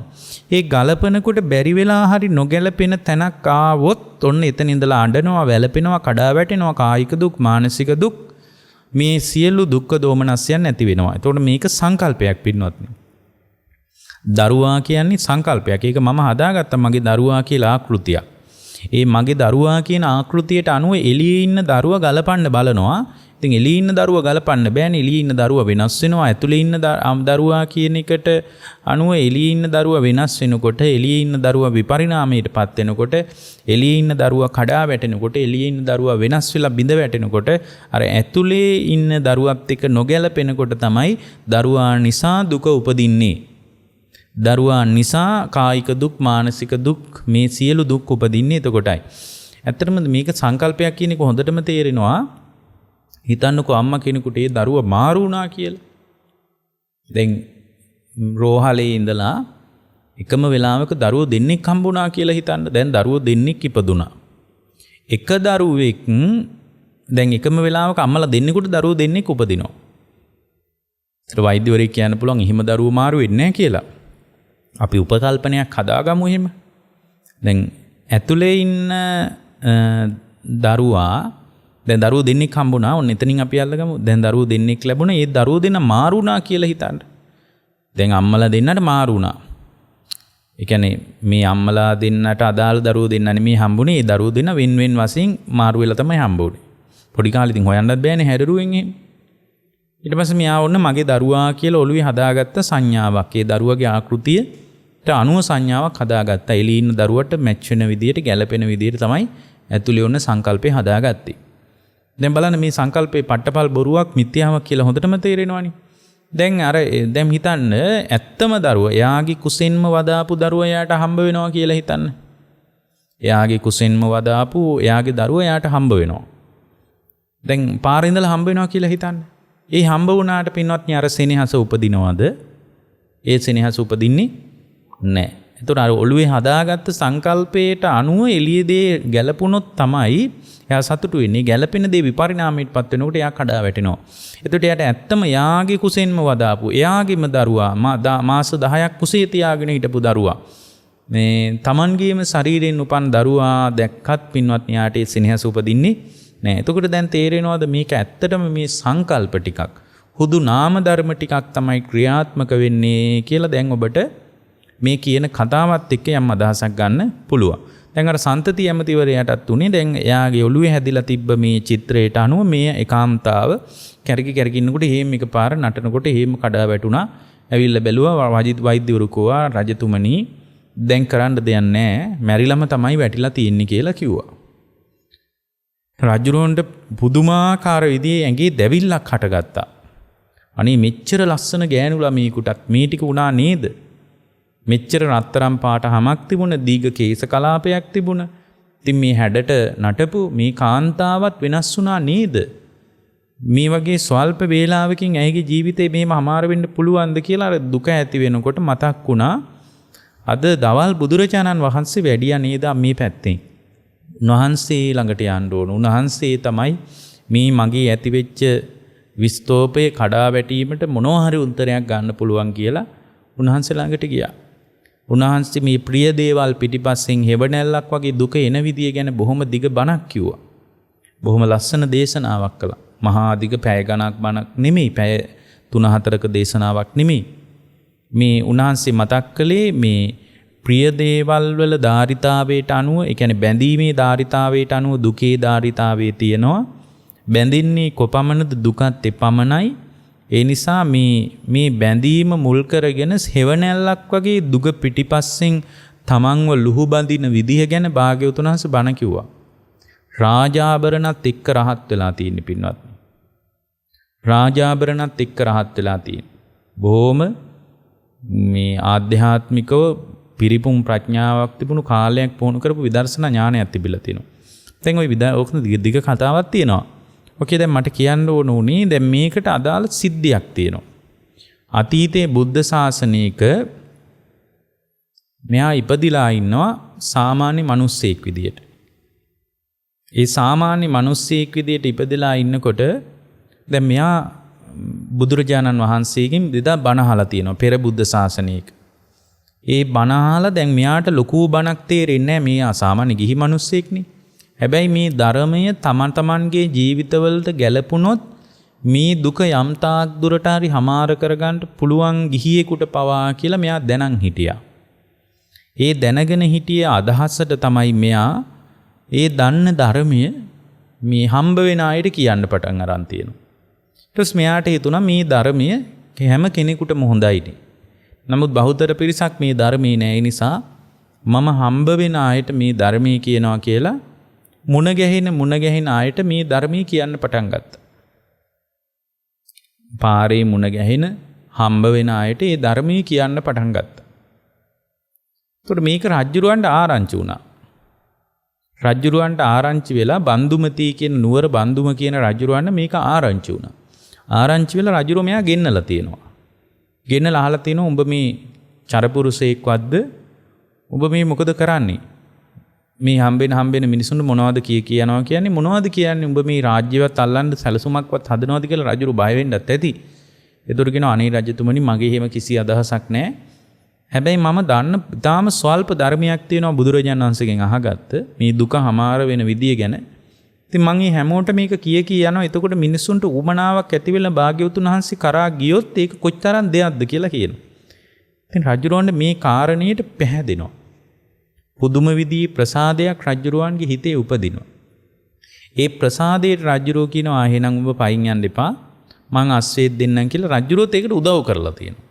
ඒ ගලපනකොට බැරි වෙලා හරි නොගැලපෙන තැනක් ආවොත් ඔන්න එතන ඉඳලා අඬනවා, වැළපෙනවා, කඩා වැටෙනවා, කායික දුක්, මානසික දුක්, මේ සියලු දුක්ඛ දෝමනස්යන් නැති වෙනවා. එතකොට මේක සංකල්පයක් පින්වත්නි. දරුවා කියන්නේ සංකල්පයක්. ඒක මම හදාගත්තා මගේ දරුවා කියලා ආකෘතියක්. ඒ මගේ දරුවා කියන ආකෘතියට අනුව එළියේ ඉන්න දරුවා ගලපන්න බලනවා. ඉතින් එළියේ ඉන්න දරුවා ගලපන්න බෑනේ. එළියේ ඉන්න දරුවා වෙනස් වෙනවා. ඇතුලේ ඉන්න දරුවා කියන එකට අනුව එළියේ ඉන්න දරුවා වෙනස් වෙනකොට, එළියේ ඉන්න දරුවා විපරිණාමයටපත් වෙනකොට, එළියේ ඉන්න දරුවා කඩා වැටෙනකොට, එළියේ ඉන්න දරුවා වෙනස් වෙලා බිඳ වැටෙනකොට අර ඇතුලේ ඉන්න දරුවත් එක්ක නොගැලපෙනකොට තමයි දරුවා නිසා දුක උපදින්නේ. දරුවා නිසා කායික දුක්, මානසික දුක්, මේ සියලු දුක් උපදින්නේ එතකොටයි. ඇත්තටම මේක සංකල්පයක් කියන එක හොඳටම තේරෙනවා. හිතන්නකෝ අම්මා කෙනෙකුට ඒ දරුවා මාරු වුණා කියලා. දැන් රෝහලේ ඉඳලා එකම වෙලාවක දරුවෝ දෙන්නෙක් හම්බුණා කියලා හිතන්න. දැන් දරුවෝ දෙන්නෙක් ඉපදුණා. එක දරුවෙක් දැන් එකම වෙලාවක අම්මලා දෙන්නෙකුට දරුවෝ දෙන්නෙක් උපදිනවා. ඒත් වෛද්‍යවරයෙක් කියන්න පුළුවන් එහෙම දරුවෝ මාරු වෙන්නේ නැහැ කියලා. අපි උපකල්පනයක් හදාගමු එහෙම. දැන් ඇතුලේ ඉන්න දරුවා දැන් දරුවෝ දෙන්නෙක් හම්බුණා. ඔන්න එතනින් අපි අල්ලගමු. දැන් දරුවෝ දෙන්නෙක් ලැබුණා. ඒ දරුවෝ දෙන්න මාරු වුණා කියලා හිතන්න. දැන් අම්මලා දෙන්නට මාරු වුණා. ඒ කියන්නේ මේ අම්මලා දෙන්නට අදාළ දරුවෝ දෙන්නනේ මේ හම්බුනේ. ඒ දරුවෝ දෙන්න වෙන වශයෙන් මාරු වෙලා තමයි හම්බුනේ. පොඩි කාලේ ඉතින් හොයන්නත් බෑනේ හැදරුවෙන් එහෙම. ඊට පස්සේ මෙයා ඔන්න මගේ දරුවා කියලා ඔළුවේ හදාගත්ත සංඥාවක්. ඒ දරුවගේ ආකෘතියට අනුව සංඥාවක් හදාගත්තා. එළී ඉන්න දරුවට මැච් වෙන විදියට ගැළපෙන විදියට තමයි ඇතුලේ ඔන්න සංකල්පේ හදාගත්තේ. දැන් බලන්න මේ සංකල්පේ පට්ටපල් බොරුවක් මිත්‍යාවක් කියලා හොඳටම තේරෙනවනේ. දැන් හිතන්න ඇත්තම දරුවා එයාගේ කුසෙන්ම වදාපු දරුවා එයාට හම්බ වෙනවා කියලා හිතන්න. එයාගේ කුසෙන්ම වදාපු එයාගේ දරුවා එයාට හම්බ වෙනවා. දැන් පාරේ ඉඳලා හම්බ වෙනවා කියලා හිතන්න. ඒ හම්බ වුණාට පින්වත්නි අර සෙනෙහස උපදිනවද? ඒ සෙනෙහස උපදින්නේ නැහැ. එතකොට අර ඔළුවේ හදාගත්ත සංකල්පයට අනුව එළියේදී ගැලපුණොත් තමයි එයා සතුටු වෙන්නේ. ගැලපෙන දේ විපරිණාමයටපත් වෙනකොට එයා කඩා වැටෙනවා. එතකොට එයාට ඇත්තම යාගේ කුසෙන්ම වදාපු එයාගේම දරුවා මාස 10ක් කුසේ තියාගෙන හිටපු දරුවා මේ Tamanගේම ශරීරයෙන් උපන් දරුවා දැක්කත් පින්වත්නි යාට ඒ සෙනෙහස උපදින්නේ නැහැ. එතකොට දැන් තේරෙනවද මේක ඇත්තටම මේ සංකල්ප ටිකක් හුදු නාම ධර්ම ටිකක් තමයි ක්‍රියාත්මක වෙන්නේ කියලා දැන් ඔබට මේ කියන කතාවත් එක්ක යම් අදහසක් ගන්න පුළුවන්. දැන් අර සන්තති ඇමතිවරයාටත් උනේ දැන් එයාගේ ඔළුවේ හැදිලා තිබ්බ මේ චිත්‍රයට අනුව මේ ඒකාන්තාව කැරකි ඉන්නකොට හේම එකපාර නටනකොට හේම කඩා වැටුණා. ඇවිල්ලා බැලුවා වෛද්‍යවරු කිව්වා රජතුමනි දැන් කරන්න දෙයක් නැහැ. මැරිලම තමයි වැටිලා තියෙන්නේ කියලා කිව්වා. රජුරවන්ට පුදුමාකාර විදිහේ ඇඟේ දැවිල්ලක් හටගත්තා. අනේ මෙච්චර ලස්සන ගෑනු ළමයෙකුටත් මේ ටික වුණා නේද? මෙච්චර රත්තරම් පාට හමක් තිබුණ දීඝ කේශ කලාපයක් තිබුණ. ඉතින් මේ හැඩට නටපු මේ කාන්තාවත් වෙනස් වුණා නේද? මේ වගේ ස්වල්ප වේලාවකින් ඇයිගේ ජීවිතේ මෙහෙම අමාරු වෙන්න පුළුවන්ද කියලා අර දුක ඇති වෙනකොට මතක් වුණා. අද දවල් බුදුරජාණන් වහන්සේ වැඩියා නේද මේ පැත්තෙන්. උන්වහන්සේ ළඟට යන්න ඕන. උන්වහන්සේ තමයි මේ මගේ ඇතිවෙච්ච විස්තෝපයේ කඩා වැටීමට මොනවා හරි උත්තරයක් ගන්න පුළුවන් කියලා උන්වහන්සේ ළඟට ගියා. උන්වහන්සේ මේ ප්‍රිය දේවල් පිටිපස්සෙන් හෙවණැල්ලක් වගේ දුක එන විදිය ගැන බොහොම දිග බණක් කිව්වා. බොහොම ලස්සන දේශනාවක් කළා. මහා දිග පැය ගණක් බණක් නෙමෙයි, පැය 3-4ක දේශනාවක් නෙමෙයි. මේ උන්වහන්සේ මතක් කළේ මේ ප්‍රිය දේවල් වල ධාරිතාවයට අනුව, ඒ කියන්නේ බැඳීමේ ධාරිතාවයට අනුව දුකේ ධාරිතාවයේ තියෙනවා. බැඳින්නේ කොපමණද දුකත් එපමණයි. ඒ නිසා මේ බැඳීම මුල් කරගෙන හෙවණැල්ලක් වගේ දුක පිටිපස්සෙන් තමන්ව ලුහු බඳින විදිහ ගැන භාග්‍යවතුන් වහන්සේ බණ කිව්වා. රාජාභරණත් එක්ක රහත් වෙලා තියෙන පින්වත්නි. රාජාභරණත් එක්ක රහත් වෙලා තියෙන. බොහොම මේ ආධ්‍යාත්මිකව පිරිපුම් ප්‍රඥාවක් තිබුණු කාලයක් පුහුණු කරපු විදර්ශනා ඥානයක් තිබිලා තියෙනවා. දැන් ওই ඕක දිග කතාවක් තියෙනවා. ඔකේ දැන් මට කියන්න ඕන උනේ දැන් මේකට අදාළ සිද්ධියක් තියෙනවා. අතීතයේ බුද්ධ ශාසනයක මෙයා ඉපදිලා ඉන්නවා සාමාන්‍ය මිනිස්සෙක් විදියට. ඒ සාමාන්‍ය මිනිස්සෙක් විදියට ඉපදිලා ඉන්නකොට දැන් මෙයා බුදුරජාණන් වහන්සේගෙන් දෙදා බණ අහලා තියෙනවා පෙර බුද්ධ ශාසනයක. ඒ බණ අහලා දැන් මෙයාට ලොකු බණක් තේරෙන්නේ නැහැ. මේ අසාමාන්‍ය ගිහි මිනිස්සෙක්නේ. හැබැයි මේ ධර්මය තමන්ගේ ජීවිතවලට ගැලපුණොත් මේ දුක යම් තාක් දුරට හරි හමාර කරගන්න පුළුවන් ගිහියෙකුට පවා කියලා මෙයා දැනන් හිටියා. ඒ දැනගෙන හිටිය අදහසට තමයි මෙයා ඒ දන්න ධර්මය මේ හම්බ වෙන අයට කියන්න පටන් අරන් තියෙනවා. ඊට පස්සේ මෙයාට හිතුණා මේ ධර්මය හැම කෙනෙකුටම හොඳයිනේ. නමුත් බහුතර පිරිසක් මේ ධර්මේ නෑ. ඒ නිසා මම හම්බ වෙන අයට මේ ධර්මයේ කියනවා කියලා මුණ ගැහෙන අයට මේ ධර්මයේ කියන්න පටන් ගත්තා. පාරේ මුණ ගැහෙන හම්බ වෙන අයට මේ ධර්මයේ කියන්න පටන් ගත්තා. ඒකට මේක රජුරවන්ට ආරංචි වුණා. රජුරවන්ට ආරංචි වෙලා බන්දුමති කියන නුවර බන්දුම කියන රජුරවන්න මේක ආරංචි වුණා. ආරංචි වෙලා රජුරෝ මෙයා ගෙන්නලා තියෙනවා. ගෙන්නලා අහලා තිනවා උඹ මේ චරපුරුෂයෙක්වත්ද? උඹ මේ මොකද කරන්නේ? මේ හම්බෙන මිනිසුන්ට මොනවද කියනවා කියන්නේ මොනවද කියන්නේ? උඹ මේ රාජ්‍යවත් අල්ලන්න සැලසුමක්වත් හදනවද කියලා රජුරු බය වෙන්නත් ඇති. ඒතර කියනවා අනේ රජතුමනි මගේ එහෙම කිසි අදහසක් නැහැ. හැබැයි මම දන්න ඊටාම ස්වල්ප ධර්මයක් තියෙනවා බුදුරජාණන් වහන්සේගෙන් අහගත්ත මේ දුක හමාර වෙන විදිය ගැන. ඉතින් මම මේ හැමෝට මේක කිය යනවා. එතකොට මිනිස්සුන්ට උමනාවක් ඇති වෙලා භාග්‍යවතුන් වහන්සේ කරා ගියොත් ඒක කොච්චරම් දෙයක්ද කියලා කියනවා. ඉතින් රජුරවන්ට මේ කාරණේට පැහැදෙනවා. පුදුම විදිහේ ප්‍රසාදයක් රජුරවන්ගේ හිතේ උපදිනවා. ඒ ප්‍රසාදයට රජුරෝ කියනවා එහෙනම් ඔබ පයින් යන්න එපා. මං අස්සෙත් දෙන්නම් කියලා රජුරෝත් ඒකට උදව් කරලා තියෙනවා.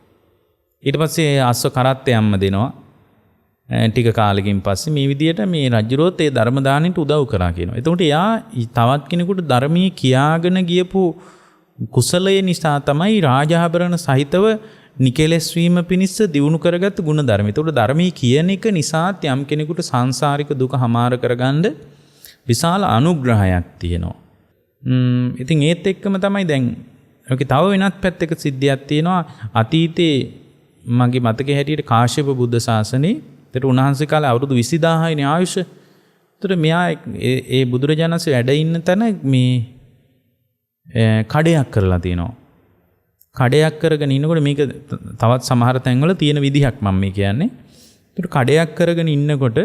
ඊට පස්සේ අස්ස කරත්තේ යම්ම දෙනවා. ටික කාලෙකින් පස්සේ මේ විදිහට මේ රජුරෝත් ඒ ධර්ම දානෙට උදව් කරා කියනවා. එතකොට එයා තවත් කෙනෙකුට ධර්මයේ කියාගෙන ගියපු කුසලයේ නිසා තමයි රාජාභරණ සහිතව නිකලස් වීම පිණිස දියුණු කරගත්තු ගුණ ධර්ම. එතකොට ධර්මයේ කියන එක නිසාත් යම් කෙනෙකුට සංසාරික දුක හමාර කරගන්න විශාල අනුග්‍රහයක් තියෙනවා. ඉතින් ඒත් එක්කම තමයි දැන් ඔකේ තව වෙනත් පැත්තක සිද්ධියක් තියෙනවා. අතීතේ මගේ මතකයේ හැටියට කාශ්‍යප බුද්ධ ශාසනේ ඒතර උන්වහන්සේ කාලේ අවුරුදු 20000 නේ ආයුෂ. ඒතර මෙයා ඒ බුදුරජාණන්සේ වැඩ ඉන්න තැන මේ කඩයක් කරලා තියෙනවා. කඩයක් කරගෙන ඉන්නකොට මේක තවත් සමහර තැන්වල තියෙන විදිහක් මම මේ කියන්නේ. ඒතර කඩයක් කරගෙන ඉන්නකොට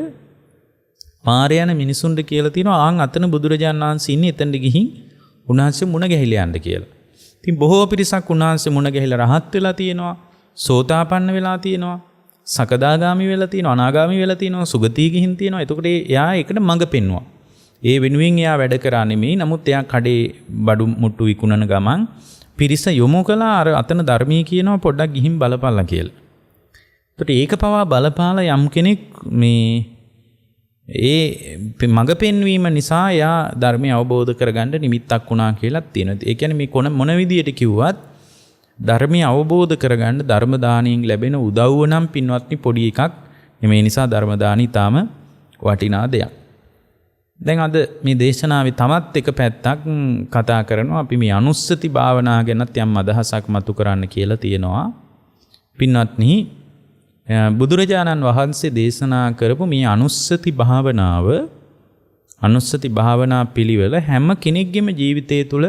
පාරේ යන මිනිසුන්ට කියලා තියෙනවා ආන් අතන බුදුරජාණන් වහන්සේ ඉන්නේ එතනට ගිහින් උන්වහන්සේ මුණ ගැහිලා යන්න කියලා. ඉතින් බොහෝ පිරිසක් උන්වහන්සේ මුණ ගැහිලා රහත් වෙලා තියෙනවා. සෝතාපන්න වෙලා තියෙනවා. සකදාගාමි වෙලා තියෙනවා. අනාගාමි වෙලා තියෙනවා. සුගතිය ගිහින් තියෙනවා. එතකොට එයා ඒකට මඟ පෙන්වුවා. ඒ වෙනුවෙන් එයා වැඩ කරා නෙමෙයි. නමුත් එයා කඩේ බඩු මුට්ටු විකුණන ගමන් පිරිස යොමු කළා අර අතන ධර්මයේ කියනවා පොඩ්ඩක් ගිහින් බලපල්ලා කියලා. එතකොට ඒක පවා බලපාලා යම් කෙනෙක් මේ ඒ මඟ පෙන්වීම නිසා එයා ධර්මය අවබෝධ කරගන්න නිමිත්තක් වුණා කියලා තියෙනවා. ඒ කියන්නේ මේ මොන විදියට කිව්වත් ධර්මය අවබෝධ කරගන්න ධර්ම දානයෙන් ලැබෙන උදව්ව නම් පින්වත්නි පොඩි එකක්. මේ නිසා ධර්ම දානි තාම වටිනා දෙයක්. දැන් අද මේ දේශනාවේ තවත් එක පැත්තක් කතා කරනවා. අපි මේ අනුස්සති භාවනා ගැනත් යම් අදහසක් මතු කරන්න කියලා තියෙනවා. පින්වත්නි බුදුරජාණන් වහන්සේ දේශනා කරපු මේ අනුස්සති භාවනා පිළිවෙල හැම කෙනෙක්ගේම ජීවිතය තුළ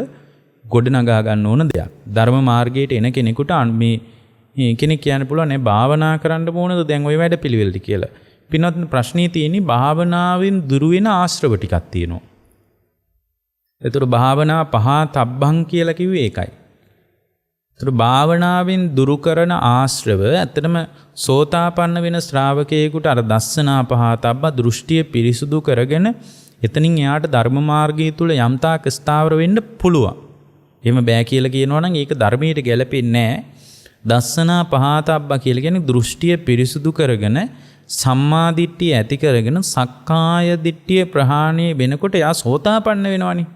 ගොඩනගා ගන්න ඕන දෙයක්. ධර්ම මාර්ගයට එන කෙනෙකුට මේ කෙනෙක් කියන්න පුළුවන් නේ භාවනා කරන්න ඕනද දැන් ওই වැඩ පිළිවෙලට කියලා. පින්වත් ප්‍රශ්නේ තියෙන්නේ භාවනාවෙන් දුරු වෙන ආශ්‍රව ටිකක් තියෙනවා. ඒතර භාවනා පහ තබ්බං කියලා කිව්වේ ඒකයි. ඒතර භාවනාවෙන් දුරු කරන ආශ්‍රව ඇත්තටම සෝතාපන්න වෙන ශ්‍රාවකයෙකුට අර දස්සනා පහ තබ්බ දෘෂ්ටිය පිරිසුදු කරගෙන එතනින් එයාට ධර්ම මාර්ගය තුල යම්තාක් ස්ථාවර වෙන්න පුළුවන්. එහෙම බෑ කියලා කියනවා නම් ඒක ධර්මයට ගැලපෙන්නේ නැහැ. දස්සනා පහතබ්බ කියලා කියන්නේ දෘෂ්ටිය පිරිසුදු කරගෙන සම්මා දිට්ඨිය ඇති කරගෙන සක්කාය දිට්ඨිය ප්‍රහාණය වෙනකොට එයා සෝතාපන්න වෙනවනේ.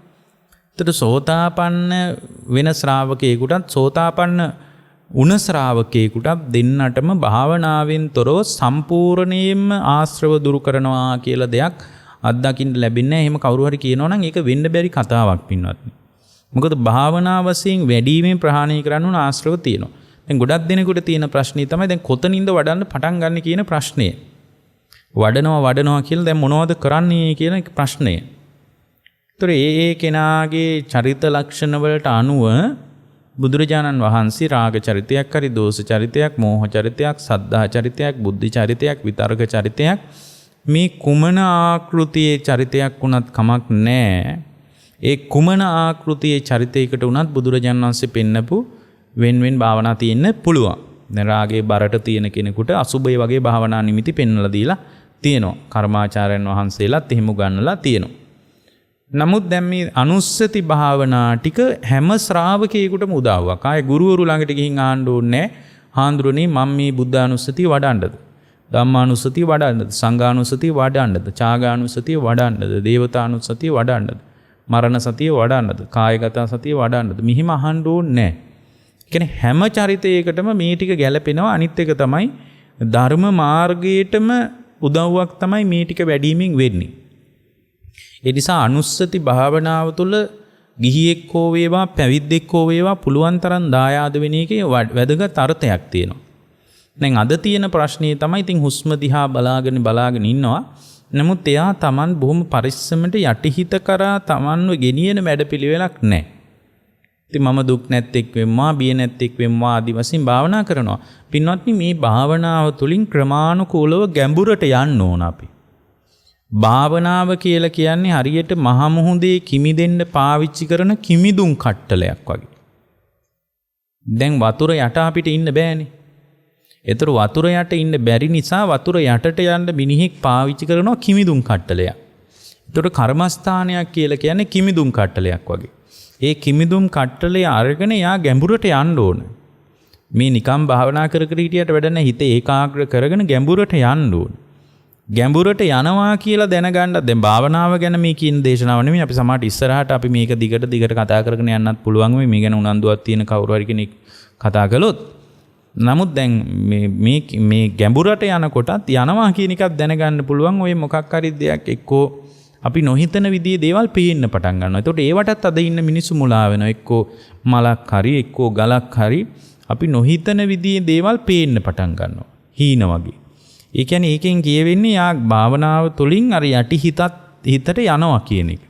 ඒතර සෝතාපන්න වෙන ශ්‍රාවකයෙකුටත් සෝතාපන්න උණ ශ්‍රාවකයෙකුටත් දෙන්නටම භාවනාවෙන් තොරව සම්පූර්ණයෙන්ම ආශ්‍රව දුරු කරනවා කියලා දෙයක් අත්දකින්න ලැබෙන්නේ නැහැ. එහෙම කවුරු හරි කියනවා නම් ඒක වෙන්න බැරි කතාවක් පින්වත්නි. මොකද භාවනා වශයෙන් වැඩිමෙන් ප්‍රහාණය කරන්න උන ආශ්‍රව තියෙනවා. දැන් ගොඩක් දෙනෙකුට තියෙන ප්‍රශ්නේ තමයි දැන් කොතනින්ද වඩන්න පටන් ගන්න කියන ප්‍රශ්නය. වඩනවා කියලා දැන් මොනවද කරන්නේ කියන ප්‍රශ්නය. ඒතර ඒ කෙනාගේ චරිත ලක්ෂණ වලට අනුව බුදුරජාණන් වහන්සේ රාග චරිතයක් හරි දෝෂ චරිතයක් මෝහ චරිතයක් සද්ධා චරිතයක් බුද්ධි චරිතයක් විතර්ක චරිතයක් මේ කුමන ආකෘතියේ චරිතයක් වුණත් කමක් නැහැ. ඒ කුමන ආකෘතියේ චරිතයකට වුණත් බුදුරජාණන් වහන්සේ පෙන්නපු වෙන්වෙන් භාවනා තියෙන්න පුළුවන්. දැන් රාගයේ බරට තියෙන කෙනෙකුට අසුබය වගේ භාවනා නිමිති පෙන්වලා දීලා තියෙනවා. කර්මාචාර්යයන් වහන්සේලාත් එහෙම උගන්වලා තියෙනවා. නමුත් දැන් මේ අනුස්සති භාවනා ටික හැම ශ්‍රාවකයෙකුටම උදාවක්. ආයේ ගුරුවරු ළඟට ගිහින් ආන්න ඕනේ නැහැ. හාමුදුරනේ මම මේ බුද්ධානුස්සතිය වඩන්නද? ධම්මානුස්සතිය වඩන්නද? සංඝානුස්සතිය වඩන්නද? ඡාගානුස්සතිය වඩන්නද? දේවතානුස්සතිය වඩන්නද? මරණ සතිය වඩන්නද? කායගත සතිය වඩන්නද? මෙහිම අහන්න ඕනේ නැහැ. කියන්නේ හැම චරිතයකටම මේ ටික ගැලපෙනවා. අනිත් එක තමයි ධර්ම මාර්ගයටම උදව්වක් තමයි මේ ටික වැඩිමින් වෙන්නේ. ඒ නිසා අනුස්සති භාවනාව තුළ ගිහියෙක් හෝ වේවා පැවිද්දෙක් හෝ වේවා පුළුවන් තරම් දායාද වෙන එකේ වැදගත් අර්ථයක් තියෙනවා. දැන් අද තියෙන ප්‍රශ්නේ තමයි ඉතින් හුස්ම දිහා බලාගෙන ඉන්නවා. නමුත් එයා Taman බොහොම පරිස්සමට යටිහිත කරා Tamanව ගෙනියන වැඩපිළිවෙලක් නැහැ. ඉතින් මම දුක් නැත්තේක් වෙම්මා බිය නැත්තේක් වෙම්මා ආදි වශයෙන් භාවනා කරනවා. පින්වත්නි මේ භාවනාව තුළින් ක්‍රමානුකූලව ගැඹුරට යන්න ඕන අපි. භාවනාව කියලා කියන්නේ හරියට මහ මුහුදේ කිමිදෙන්න පාවිච්චි කරන කිමිදුම් කට්ටලයක් වගේ. දැන් වතුර යට අපිට ඉන්න බෑනේ. ඒතර වතුර යට ඉන්න බැරි නිසා වතුර යටට යන්න මිනිහෙක් පාවිච්චි කරනවා කිමිදුම් කට්ටලයක්. ඒතර කර්මස්ථානයක් කියලා කියන්නේ කිමිදුම් කට්ටලයක් වගේ. ඒ කිමිදුම් කට්ටලේ අරගෙන යා ගැඹුරට යන්න ඕන. මේ නිකම් භාවනා කර කර හිටියට වැඩ නැහැ. හිත ඒකාග්‍ර කරගෙන ගැඹුරට යන්න ඕන. ගැඹුරට යනවා කියලා දැනගන්න දැන් භාවනාව ගැන මේ කියන දේශනාව නෙමෙයි අපි සමහරට ඉස්සරහට අපි මේක දිගට කතා කරගෙන යන්නත් පුළුවන් වෙයි මේ ගැන උනන්දුවක් තියෙන කවුරු හරි කෙනෙක් කතා කළොත්. නමුත් දැන් මේ ගැඹුරට යනකොටත් යනවා කියන එකක් දැනගන්න පුළුවන්. ඔය මොකක් හරි දෙයක් එක්කෝ අපි නොහිතන විදිහේ දේවල් පේන්න පටන් ගන්නවා. ඒතකොට ඒවටත් අද ඉන්න මිනිස්සු මුලා වෙනවා. එක්කෝ මලක් හරි එක්කෝ ගලක් හරි අපි නොහිතන විදිහේ දේවල් පේන්න පටන් ගන්නවා. හීන වගේ. ඒ කියන්නේ ඒකෙන් කියවෙන්නේ යා භාවනාව තුළින් අර යටි හිතට යනවා කියන එක.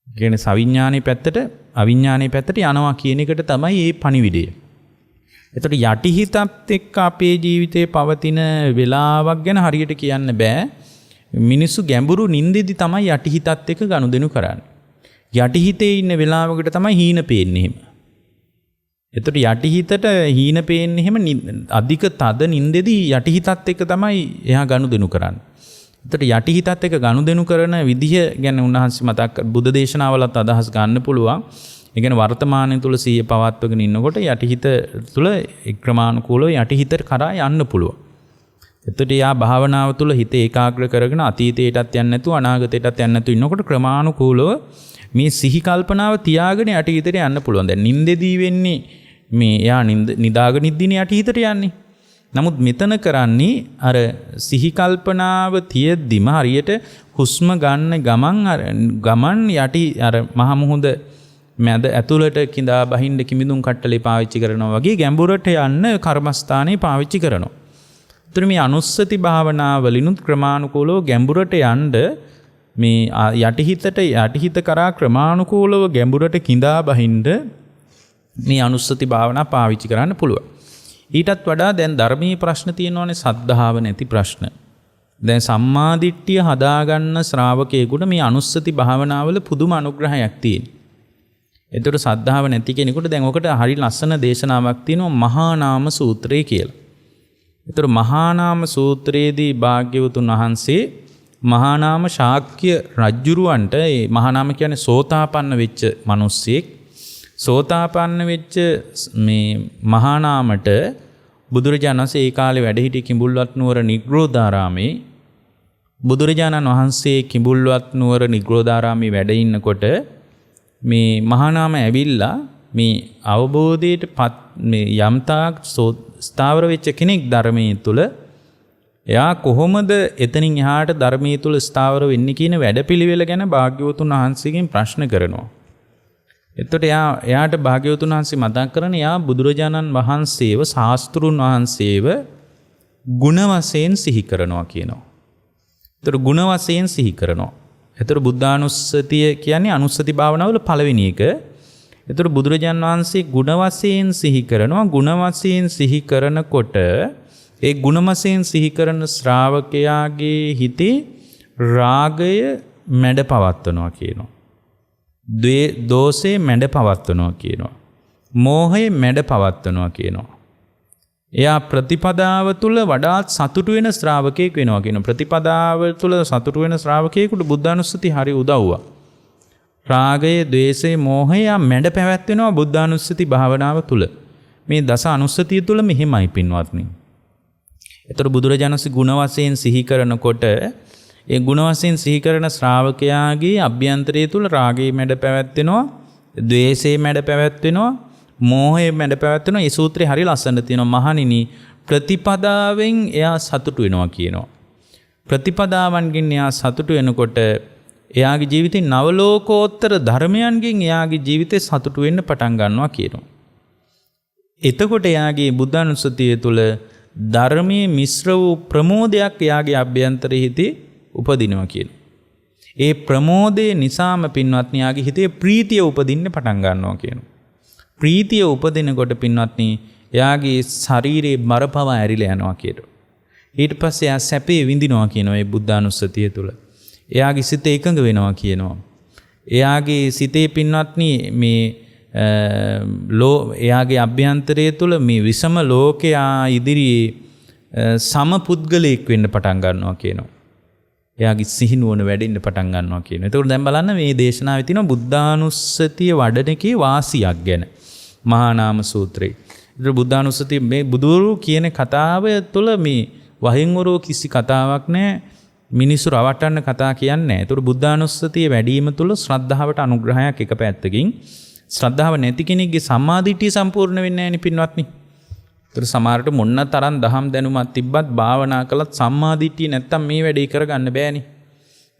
කියන්නේ සවිඥානයේ පැත්තට අවිඥානයේ පැත්තට යනවා කියන එකට තමයි මේ පණිවිඩය. එතකොට යටි හිතත් එක්ක අපේ ජීවිතේ පවතින වෙලාවක් ගැන හරියට කියන්න බෑ. මිනිස්සු ගැඹුරු නින්දෙදි තමයි යටි හිතත් එක්ක ගනුදෙනු කරන්නේ. යටි හිතේ ඉන්න වෙලාවකට තමයි හීන පේන්නේ එහෙම. එතකොට යටි හිතට හීන පේන්නේ එහෙම අධික තද නින්දෙදි යටි හිතත් එක්ක තමයි එහා ගනුදෙනු කරන්නේ. එතකොට යටි හිතත් එක්ක ගනුදෙනු කරන විදිහ ගැන උන්වහන්සේ මතක් බුද්ධ දේශනාවලත් අදහස් ගන්න පුළුවන්. ඒ කියන්නේ වර්තමානයේ තුල සිහිය පවත්වගෙන ඉන්නකොට යටි හිත තුල ක්‍රමානුකූලව යටි හිතට කරා යන්න පුළුවන්. එතකොට යා භාවනාව තුල හිත ඒකාග්‍ර කරගෙන අතීතයටත් යන්නේ නැතුව අනාගතයටත් යන්නේ නැතුව ඉන්නකොට ක්‍රමානුකූලව මේ සිහි කල්පනාව තියාගෙන යටි හිතට යන්න පුළුවන්. දැන් නින්දෙදී වෙන්නේ මේ යා නිදාගෙන ඉද්දිනේ යටි හිතට යන්නේ. නමුත් මෙතන කරන්නේ අර සිහි කල්පනාව තියෙද්දිම හරියට හුස්ම ගන්න ගමන් යටි අර මහ මුහුද මැද ඇතුළට කිඳා බහින්න කිමිදුම් කට්ටලේ පාවිච්චි කරනවා වගේ ගැඹුරට යන්න කර්මස්ථානේ පාවිච්චි කරනවා. ඒතර මේ අනුස්සති භාවනාවලිනුත් ක්‍රමානුකූලව ගැඹුරට යන්න මේ යටිහිත කරා ක්‍රමානුකූලව ගැඹුරට කිඳා බහින්න මේ අනුස්සති භාවනා පාවිච්චි කරන්න පුළුවන්. ඊටත් වඩා දැන් ධර්මීය ප්‍රශ්න තියෙනවානේ සද්ධාව නැති ප්‍රශ්න. දැන් සම්මාදිට්ඨිය හදාගන්න ශ්‍රාවකයෙකුට මේ අනුස්සති භාවනාවල පුදුම අනුග්‍රහයක් තියෙනවා. ඒතර සද්ධාව නැති කෙනෙකුට දැන් ඔකට හරි ලස්සන දේශනාවක් තියෙනවා මහා නාම සූත්‍රය කියලා. ඒතර මහා නාම සූත්‍රයේදී භාග්‍යවතුන් වහන්සේ මහා නාම ශාක්‍ය රජුරවන්ට ඒ මහා නාම කියන්නේ සෝතාපන්න වෙච්ච මිනිස්සෙක්. සෝතාපන්න වෙච්ච මේ මහා නාමට බුදුරජාණන් වහන්සේ ඒ කාලේ වැඩ සිටි කිඹුල්වත් නුවර නිග්‍රෝධාරාමේ බුදුරජාණන් වහන්සේ කිඹුල්වත් නුවර නිග්‍රෝධාරාමේ වැඩ ඉන්නකොට මේ මහා නාම ඇවිල්ලා මේ අවබෝධයට මේ යම්තාක් ස්ථාවර වෙච්ච කෙනෙක් ධර්මයේ තුල එයා කොහොමද එතනින් එහාට ධර්මයේ තුල ස්ථාවර වෙන්නේ කියන වැඩපිළිවෙල ගැන භාග්‍යවතුන් වහන්සේගෙන් ප්‍රශ්න කරනවා. එතකොට එයාට භාග්‍යවතුන් වහන්සේ මතක් කරන්නේ එයා බුදුරජාණන් වහන්සේව ශාස්ත්‍රුන් වහන්සේව ගුණ වශයෙන් සිහි කරනවා කියනවා. එතකොට ගුණ වශයෙන් සිහි කරනවා. එතකොට බුද්ධානුස්සතිය කියන්නේ අනුස්සති භාවනාවල පළවෙනි එක. එතකොට බුදුරජාණන් වහන්සේ ගුණ වශයෙන් සිහි කරනවා. ගුණ වශයෙන් සිහි කරනකොට ඒ ගුණ වශයෙන් සිහි කරන ශ්‍රාවකයාගේ හිතේ රාගය මැඩ පවත්වනවා කියනවා. දෝෂේ මැඩ පවත්වනවා කියනවා. මෝහය මැඩ පවත්වනවා කියනවා. එයා ප්‍රතිපදාව තුළ වඩාත් සතුටු වෙන ශ්‍රාවකයෙක් වෙනවා කියනවා. ප්‍රතිපදාව තුළ සතුටු වෙන ශ්‍රාවකයෙකුට බුද්ධානුස්සති හරි උදව්වක්. රාගය, ද්වේෂය, මෝහය මැඩ පැවැත්වෙනවා බුද්ධානුස්සති භාවනාව තුළ. මේ දස අනුස්සතිය තුළ මෙහෙමයි පින්වත්නි. ඒතර බුදුරජාණන් වහන්සේ ගුණ වශයෙන් සිහි කරනකොට ඒ ගුණ වශයෙන් සිහි කරන ශ්‍රාවකයාගේ අභ්‍යන්තරය තුළ රාගය මැඩ පැවැත්වෙනවා, ද්වේෂය මැඩ පැවැත්වෙනවා, මෝහය මැඩ පැවැත්වෙනවා. මේ සූත්‍රය හරි ලස්සනට තියෙනවා. මහණෙනි ප්‍රතිපදාවෙන් එයා සතුටු වෙනවා කියනවා. ප්‍රතිපදාවන්ගෙන් එයා සතුටු වෙනකොට එයාගේ ජීවිතේ නවලෝකෝත්තර ධර්මයන්ගෙන් එයාගේ ජීවිතේ සතුටු වෙන්න පටන් ගන්නවා කියනවා. එතකොට එයාගේ බුද්ධානුස්සතිය තුළ ධර්මයේ මිශ්‍ර වූ ප්‍රමෝදයක් එයාගේ අභ්‍යන්තරයේ හිතේ උපදිනවා කියනවා. ඒ ප්‍රමෝදය නිසාම පින්වත්නි යාගේ හිතේ ප්‍රීතිය උපදින්න පටන් ගන්නවා කියනවා. ප්‍රීතිය උපදිනකොට පින්වත්නි එයාගේ ශරීරයේ බරපව ඇරිලා යනවා කියනවා. ඊට පස්සේ එයා සැපේ විඳිනවා කියනවා මේ බුද්ධානුස්සතිය තුළ. එයාගේ සිත එකඟ වෙනවා කියනවා. එයාගේ සිතේ පින්වත්නි මේ එයාගේ අභ්‍යන්තරය තුළ මේ විසම ලෝකයා ඉදිරියේ සමපුද්ගලයෙක් වෙන්න පටන් ගන්නවා කියනවා. එයාගේ සිහිනුවන වැඩෙන්න පටන් ගන්නවා කියනවා. එතකොට දැන් බලන්න මේ දේශනාවේ තියෙන බුද්ධානුස්සතිය වඩන එකේ වාසියක් ගැන මහා නාම සූත්‍රයේ. ඒතර බුද්ධානුස්සතිය මේ බුදුරු කියන කතාව තුළ මේ වහින්වරෝ කිසි කතාවක් නැහැ. මිනිස්සු රවට්ටන්න කතා කියන්නේ නැහැ. ඒතර බුද්ධානුස්සතිය වැඩිම තුළ ශ්‍රද්ධාවට අනුග්‍රහයක් එක පැත්තකින් ශ්‍රද්ධාව නැති කෙනෙක්ගේ සම්මාදිට්ඨිය සම්පූර්ණ වෙන්නේ නැහැ නේ පින්වත්නි. ඒතර සමහරට මොන්න තරම් දහම් දැනුමක් තිබ්බත් භාවනා කළත් සම්මාදිට්ඨිය නැත්තම් මේ වැඩේ කරගන්න බෑනේ.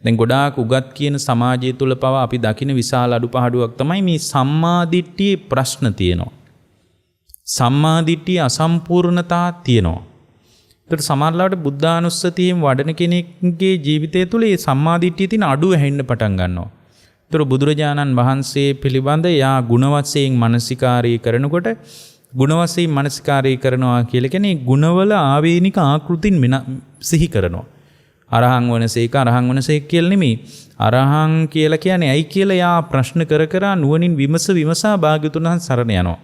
දැන් ගොඩාක් උගත් කියන සමාජය තුළ පවා අපි දකින විශාල අඩුපාඩුවක් තමයි මේ සම්මාදිට්ඨියේ ප්‍රශ්න තියෙනවා. සම්මාදිට්ඨිය අසම්පූර්ණතා තියෙනවා. ඒතර සමහරවිට බුද්ධානුස්සතියෙන් වඩන කෙනෙක්ගේ ජීවිතය තුළ මේ සම්මාදිට්ඨිය තියෙන අඩුව හැෙන්න පටන් ගන්නවා. ඒතර බුදුරජාණන් වහන්සේ පිළිබඳ යා ගුණ වශයෙන් මනසිකාරය කරනකොට ගුණ වශයෙන් මනසිකාරය කරනවා කියලා කියන්නේ ගුණවල ආවේනික ආකෘතින් සිහි කරනවා. අරහං වනසේක අරහං වනසේක කියලා නෙමෙයි. අරහං කියලා කියන්නේ ඇයි කියලා යා ප්‍රශ්න කර නුවණින් විමසා භාග්‍යතුන් වහන්සේ සරණ යනවා.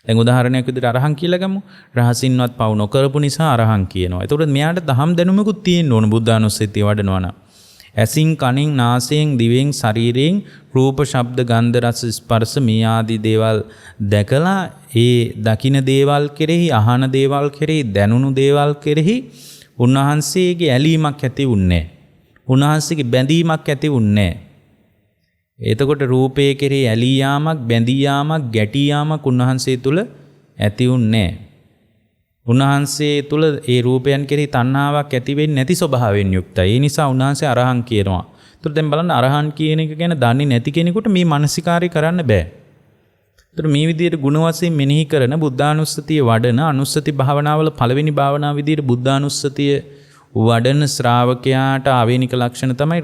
දැන් උදාහරණයක් විදිහට අරහං කියලා ගමු. රහසින්වත් පවු නොකරපු නිසා අරහං කියනවා. එතකොට මෙයාට දහම් දැනුමකුත් තියෙන්න ඕන බුද්ධානුස්සතිය වඩනවා නම්. ඇසින් කනින් නාසයෙන් දිවෙන් ශරීරයෙන් රූප ශබ්ද ගන්ධ රස ස්පර්ශ මේ ආදී දේවල් දැකලා ඒ දකින දේවල් කෙරෙහි අහන දේවල් කෙරෙහි දැනුණු දේවල් කෙරෙහි උන්වහන්සේගේ ඇලීමක් ඇති වුන්නේ නැහැ. උන්වහන්සේගේ බැඳීමක් ඇති වුන්නේ නැහැ. එතකොට රූපයේ කෙරෙහි ඇලී යාමක් බැඳී යාමක් ගැටී යාමක් උන්වහන්සේ තුල ඇති වුන්නේ නැහැ. උන්වහන්සේ තුල ඒ රූපයන් කෙරෙහි තණ්හාවක් ඇති වෙන්නේ නැති ස්වභාවයෙන් යුක්තයි. ඒ නිසා උන්වහන්සේ අරහං කියනවා. ඒතර දැන් බලන්න අරහං කියන එක ගැන දන්නේ නැති කෙනෙකුට මේ මානසිකාරය කරන්න බෑ. ඒතර මේ විදිහට ගුණ වශයෙන් මෙනෙහි කරන බුද්ධානුස්සතිය වඩන අනුස්සති භාවනාවල පළවෙනි භාවනාව විදිහට බුද්ධානුස්සතිය වඩන ශ්‍රාවකයාට ආවේනික ලක්ෂණ තමයි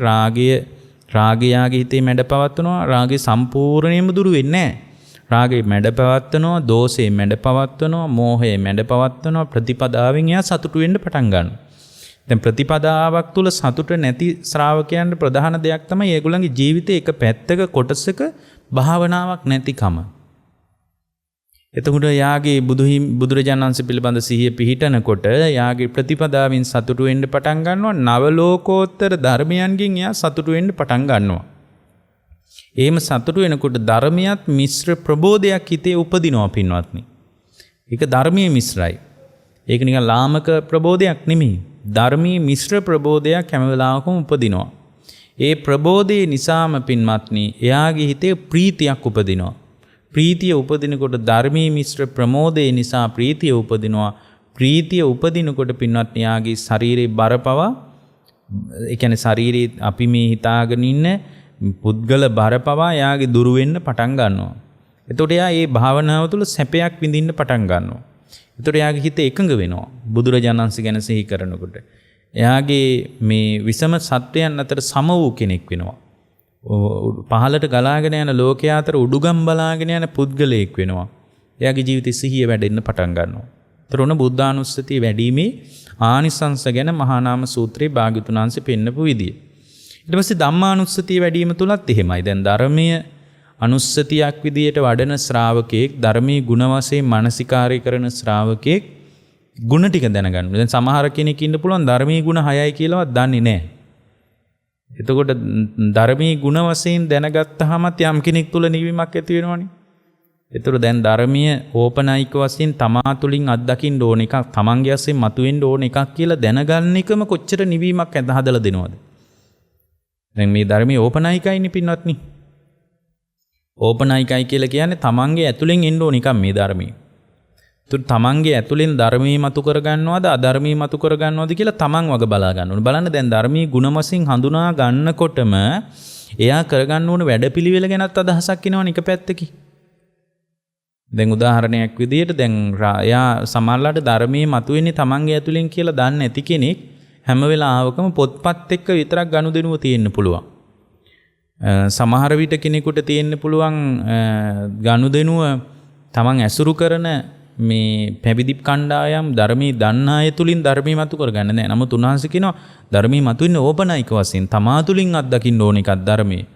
රාගයාගේ හිතේ මැඩ පවත්වනවා. රාගේ සම්පූර්ණයෙන්ම දුරු වෙන්නේ නැහැ. රාගේ මැඩ පවත්වනවා, දෝෂේ මැඩ පවත්වනවා, මෝහේ මැඩ පවත්වනවා. ප්‍රතිපදාවෙන් එයා සතුටු වෙන්න පටන් ගන්නවා. දැන් ප්‍රතිපදාවක් තුල සතුට නැති ශ්‍රාවකයන්ට ප්‍රධාන දෙයක් තමයි ඒගොල්ලන්ගේ ජීවිතේ එක පැත්තක කොටසක භාවනාවක් නැතිකම. එතකොට යාගේ බුදුරජාණන් වහන්සේ පිළිබඳ සිහිය පිහිටනකොට යාගේ ප්‍රතිපදාවෙන් සතුටු වෙන්න පටන් ගන්නවා. නව ලෝකෝත්තර ධර්මයන්ගෙන් එයා සතුටු වෙන්න පටන් ගන්නවා. එහෙම සතුටු වෙනකොට ධර්මියත් මිශ්‍ර ප්‍රබෝධයක් හිතේ උපදිනවා පින්වත්නි. ඒක ධර්මීය මිශ්‍රයි. ඒක නිකන් ලාමක ප්‍රබෝධයක් නෙමෙයි. ධර්මීය මිශ්‍ර ප්‍රබෝධයක් හැම වෙලාවකම උපදිනවා. ඒ ප්‍රබෝධය නිසාම පින්වත්නි එයාගේ හිතේ ප්‍රීතියක් උපදිනවා. ප්‍රීතිය උපදිනකොට ධර්මීය මිශ්‍ර ප්‍රමෝදය නිසා ප්‍රීතිය උපදිනවා. ප්‍රීතිය උපදිනකොට පින්වත්නි යාගේ ශරීරේ බරපව ඒ කියන්නේ ශරීරේ අපි මේ හිතාගෙන ඉන්න පුද්ගල බරපවා යාගේ දුරු වෙන්න පටන් ගන්නවා. එතකොට එයා මේ භාවනාව තුළ සැපයක් විඳින්න පටන් ගන්නවා. එතකොට එයාගේ හිත එකඟ වෙනවා බුදුරජාණන් වහන්සේ ගැන සිහි කරනකොට. එයාගේ මේ විසම සත්වයන් අතර සම වූ කෙනෙක් වෙනවා. පහළට ගලාගෙන යන ලෝකයා අතර උඩුගම් බලාගෙන යන පුද්ගලයෙක් වෙනවා. එයාගේ ජීවිතේ සිහිය වැඩෙන්න පටන් ගන්නවා. ඒතර බුද්ධානුස්සතිය වැඩිීමේ ආනිසංස ගැන මහා නාම සූත්‍රයේ භාග්‍යවතුන් වහන්සේ පෙන්නපු විදිය. ඊට පස්සේ ධම්මානුස්සතිය වැඩිම තුලත් එහෙමයි. දැන් ධර්මීය අනුස්සතියක් විදියට වඩන ශ්‍රාවකෙක් ධර්මීය ගුණ වශයෙන් මානසිකාරය කරන ශ්‍රාවකෙක් ගුණ ටික දැනගන්න. දැන් සමහර කෙනෙක් ඉන්න පුළුවන් ධර්මීය ගුණ 6යි කියලාවත් දන්නේ නැහැ. එතකොට ධර්මීය ගුණ වශයෙන් දැනගත්තාමත් යම් කෙනෙක් තුල නිවීමක් ඇති වෙනවනේ. එතකොට දැන් ධර්මීය ඕපනායික වශයෙන් තමා තුලින් අත්දකින්න ඕන එකක්, තමන්ගේ වශයෙන් මතුවෙන්න ඕන එකක් කියලා දැනගන්න එකම කොච්චර නිවීමක් හදලා දෙනවද? දැන් මේ ධර්මයේ ඕපනායිකයිනේ පින්වත්නි. ඕපනායිකයි කියලා කියන්නේ තමන්ගේ ඇතුලෙන් එන්න ඕන එකක් මේ ධර්මයේ. ඒත් තමන්ගේ ඇතුලෙන් ධර්මයේ මතු කරගන්නවද අධර්මයේ මතු කරගන්නවද කියලා තමන් වග බලා ගන්න ඕනේ. බලන්න දැන් ධර්මයේ ගුණ වශයෙන් හඳුනා ගන්නකොටම එයා කරගන්න ඕන වැඩපිළිවෙල ගැනත් අදහසක් එනවනේ එක පැත්තකින්. දැන් උදාහරණයක් විදිහට දැන් එයා සමහරලාට ධර්මයේ මතුවෙන්නේ තමන්ගේ ඇතුලෙන් කියලා දන්නේ නැති කෙනෙක් හැම වෙලාවකම පොත්පත් එක්ක විතරක් ගනුදෙනුව තියෙන්න පුළුවන්. සමහර විට කෙනෙකුට තියෙන්න පුළුවන් ගනුදෙනුව තමන් ඇසුරු කරන මේ පැවිදි කණ්ඩායම් ධර්මී දන්නා අය තුලින් ධර්මී මතු කරගන්න නෑ. නමුත් උන්වහන්සේ කියනවා ධර්මී මතුවෙන්නේ ඕපනායික වශයෙන් තමා තුලින් අත්දකින්න ඕන එකක් ධර්මයේ.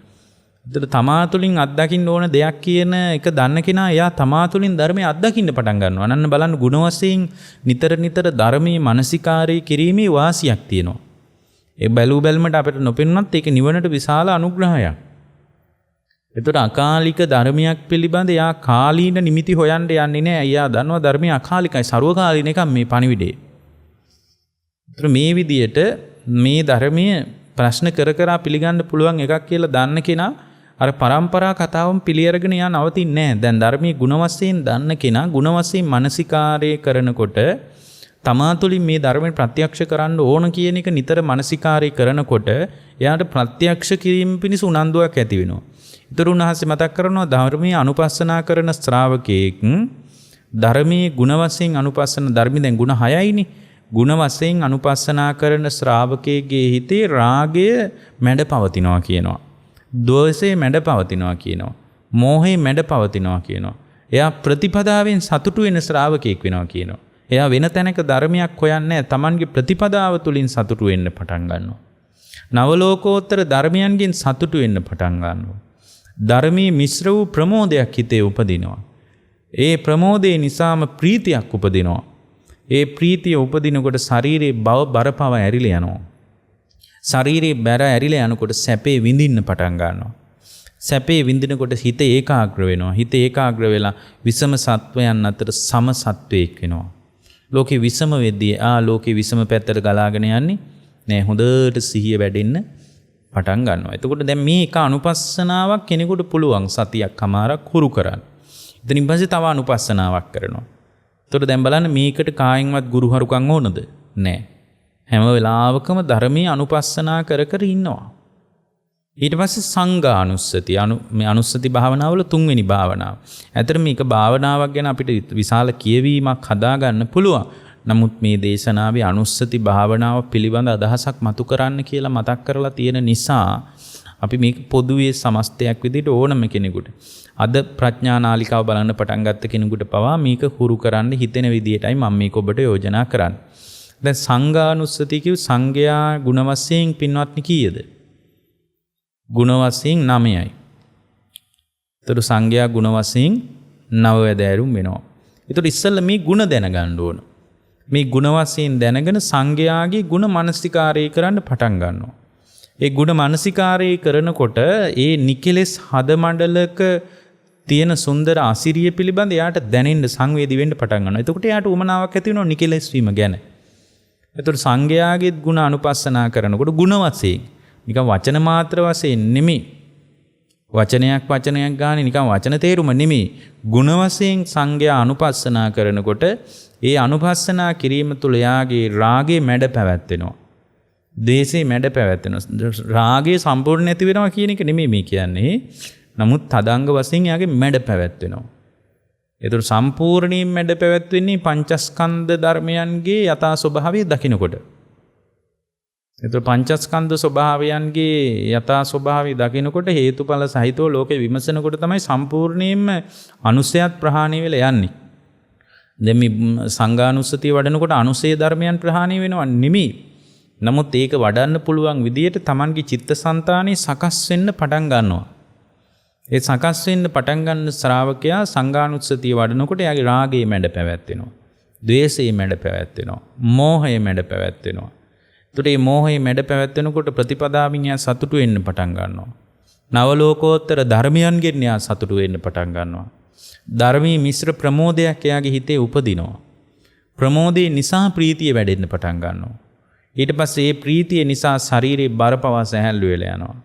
ඒතර තමා තුළින් අත්දකින්න ඕන දෙයක් කියන එක දන්න කෙනා එයා තමා තුළින් ධර්මයේ අත්දකින්න පටන් ගන්නවා. අනන්න බලන්න ගුණ වශයෙන් නිතර ධර්මයේ මානසිකාරී කිරීමේ වාසියක් තියෙනවා. ඒ බැලුමට අපිට නොපෙනුනත් ඒක නිවනට විශාල අනුග්‍රහයක්. ඒතර අකාලික ධර්මයක් පිළිබඳ එයා කාලීන නිමිති හොයන්න යන්නේ නැහැ. එයා දන්නවා ධර්මයේ අකාලිකයි ਸਰවකාලීන එකක් මේ පණිවිඩේ. ඒතර මේ විදියට මේ ධර්මයේ ප්‍රශ්න කර පිළිගන්න පුළුවන් එකක් කියලා දන්න කෙනා අර පරම්පරා කතාවම පිළිඅරගෙන යා නවතින්නේ නැහැ. දැන් ධර්මයේ ගුණ වශයෙන් දන්න කෙනා ගුණ වශයෙන් මානසිකාරය කරනකොට තමා තුළින් මේ ධර්මයෙන් ප්‍රත්‍යක්ෂ කරන්න ඕන කියන එක නිතර මානසිකාරය කරනකොට එයාට ප්‍රත්‍යක්ෂ කිරීම පිණිස උනන්දුවක් ඇති වෙනවා. ඊතර උන්වහන්සේ මතක් කරනවා ධර්මයේ අනුපස්සනා කරන ශ්‍රාවකයෙක් ධර්මයේ ගුණ වශයෙන් අනුපස්සන ධර්මයෙන් දැන් ගුණ 6යිනේ. ගුණ වශයෙන් අනුපස්සනා කරන ශ්‍රාවකයේ හිතේ රාගය මැඩ පවතිනවා කියනවා. ද්වේෂය මැඩ පවතිනවා කියනවා. මෝහය මැඩ පවතිනවා කියනවා. එයා ප්‍රතිපදාවෙන් සතුටු වෙන ශ්‍රාවකයෙක් වෙනවා කියනවා. එයා වෙන තැනක ධර්මයක් හොයන්නේ නැහැ. Tamanගේ ප්‍රතිපදාව තුලින් සතුටු වෙන්න පටන් ගන්නවා. නවලෝකෝත්තර ධර්මයන්ගෙන් සතුටු වෙන්න පටන් ගන්නවා. ධර්මයේ මිශ්‍ර වූ ප්‍රමෝදයක් හිතේ උපදිනවා. ඒ ප්‍රමෝදේ නිසාම ප්‍රීතියක් උපදිනවා. ඒ ප්‍රීතිය උපදිනකොට ශරීරයේ බරපව ඇරිලා යනවා. ශරීරයේ බර ඇරිලා යනකොට සැපේ විඳින්න පටන් ගන්නවා. සැපේ විඳිනකොට හිත ඒකාග්‍ර වෙනවා. හිත ඒකාග්‍ර වෙලා විසම සත්වයන් අතර සම සත්වයක් වෙනවා. ලෝකේ විසම වෙද්දී ලෝකේ විසම පැත්තට ගලාගෙන යන්නේ නෑ. හොඳට සිහිය වැඩෙන්න පටන් ගන්නවා. එතකොට දැන් මේ එක අනුපස්සනාවක් කෙනෙකුට පුළුවන් සතියක් අමාරක් හුරු කරන්න. ඉතින් පස්සේ තව අනුපස්සනාවක් කරනවා. එතකොට දැන් බලන්න මේකට කායින්වත් ගුරුහරුකම් ඕනද? නෑ. හැම වෙලාවකම ධර්මයේ අනුපස්සනා කර ඉන්නවා. ඊට පස්සේ සංඝානුස්සති මේ අනුස්සති භාවනාවල තුන්වෙනි භාවනාව. ඇත්තට මේක භාවනාවක් ගැන අපිට විශාල කියවීමක් හදාගන්න පුළුවන්. නමුත් මේ දේශනාවේ අනුස්සති භාවනාව පිළිබඳ අදහසක් මතු කරන්න කියලා මතක් කරලා තියෙන නිසා අපි මේක පොදුවේ සමස්තයක් විදිහට ඕනම කෙනෙකුට අද ප්‍රඥා නාලිකාව බලන්න පටන් ගත්ත කෙනෙකුට පවා මේක හුරු කරන්න හිතෙන විදිහටයි මම මේක ඔබට යෝජනා කරන්නේ. දැන් සංඝානුස්සති කිව් සංඝයා ගුණ වශයෙන් පින්වත්නි කීයද? ගුණ වශයෙන් 9යි. ඒතර සංඝයා ගුණ වශයෙන් 9 වැදෑරුම් වෙනවා. ඒතර ඉස්සෙල්ලා මේ ගුණ දැනගන්න ඕන. මේ ගුණ වශයෙන් දැනගෙන සංඝයාගේ ගුණ මනසිකාරය කරන්න පටන් ගන්නවා. ඒ ගුණ මනසිකාරය කරනකොට ඒ නිකලෙස් හද මණ්ඩලක තියෙන සුන්දර අසිරිය පිළිබඳ එයාට දැනෙන්න සංවේදී වෙන්න පටන් ගන්නවා. එතකොට එයාට උමනාවක් ඇති වෙනවා නිකලෙස් වීම ගැන. එතකොට සංඝයාගේ ගුණ අනුපස්සනා කරනකොට ගුණ වශයෙන් නිකන් වචන මාත්‍ර වශයෙන් නෙමෙයි. වචනයක් ගානේ නිකන් වචන තේරුම නෙමෙයි. ගුණ වශයෙන් සංඝයා අනුපස්සනා කරනකොට ඒ අනුපස්සනා කිරීම තුළ යාගේ රාගේ මැඩ පැවැත්වෙනවා. දේශේ මැඩ පැවැත්වෙනවා. රාගේ සම්පූර්ණ නැති වෙනවා කියන එක නෙමෙයි මේ කියන්නේ. නමුත් තදංග වශයෙන් යාගේ මැඩ පැවැත්වෙනවා. ඒතර සම්පූර්ණයෙන් මැඩ පැවැත්වෙන්නේ පංචස්කන්ධ ධර්මයන්ගේ යථා ස්වභාවය දකිනකොට. ඒතර පංචස්කන්ධ ස්වභාවයන්ගේ යථා ස්වභාවය දකිනකොට හේතුඵල සහිතව ලෝකේ විමසනකොට තමයි සම්පූර්ණයෙන්ම අනුසයත් ප්‍රහාණය වෙලා යන්නේ. දැන් මේ සංඝානුස්සතිය වඩනකොට අනුසය ධර්මයන් ප්‍රහාණය වෙනව නෙමෙයි. නමුත් ඒක වඩන්න පුළුවන් විදියට Tamanගේ චිත්තසංතානෙ සකස් වෙන්න පටන් ගන්නවා. ඒ සකස් වෙන්න පටන් ගන්න ශ්‍රාවකයා සංඝානුස්සතිය වඩනකොට එයාගේ රාගය මැඩ පැවැත්වෙනවා. ද්වේෂය මැඩ පැවැත්වෙනවා. මෝහය මැඩ පැවැත්වෙනවා. ඒතට මේ මෝහය මැඩ පැවැත්වෙනකොට ප්‍රතිපදාවින් එයා සතුටු වෙන්න පටන් ගන්නවා. නවලෝකෝත්තර ධර්මයන්ගෙන් එයා සතුටු වෙන්න පටන් ගන්නවා. ධර්මී මිශ්‍ර ප්‍රමෝදයක් එයාගේ හිතේ උපදිනවා. ප්‍රමෝදේ නිසා ප්‍රීතිය වැඩෙන්න පටන් ගන්නවා. ඊට පස්සේ ඒ ප්‍රීතිය නිසා ශරීරයේ බරපව සැහැල්ලු වෙලා යනවා.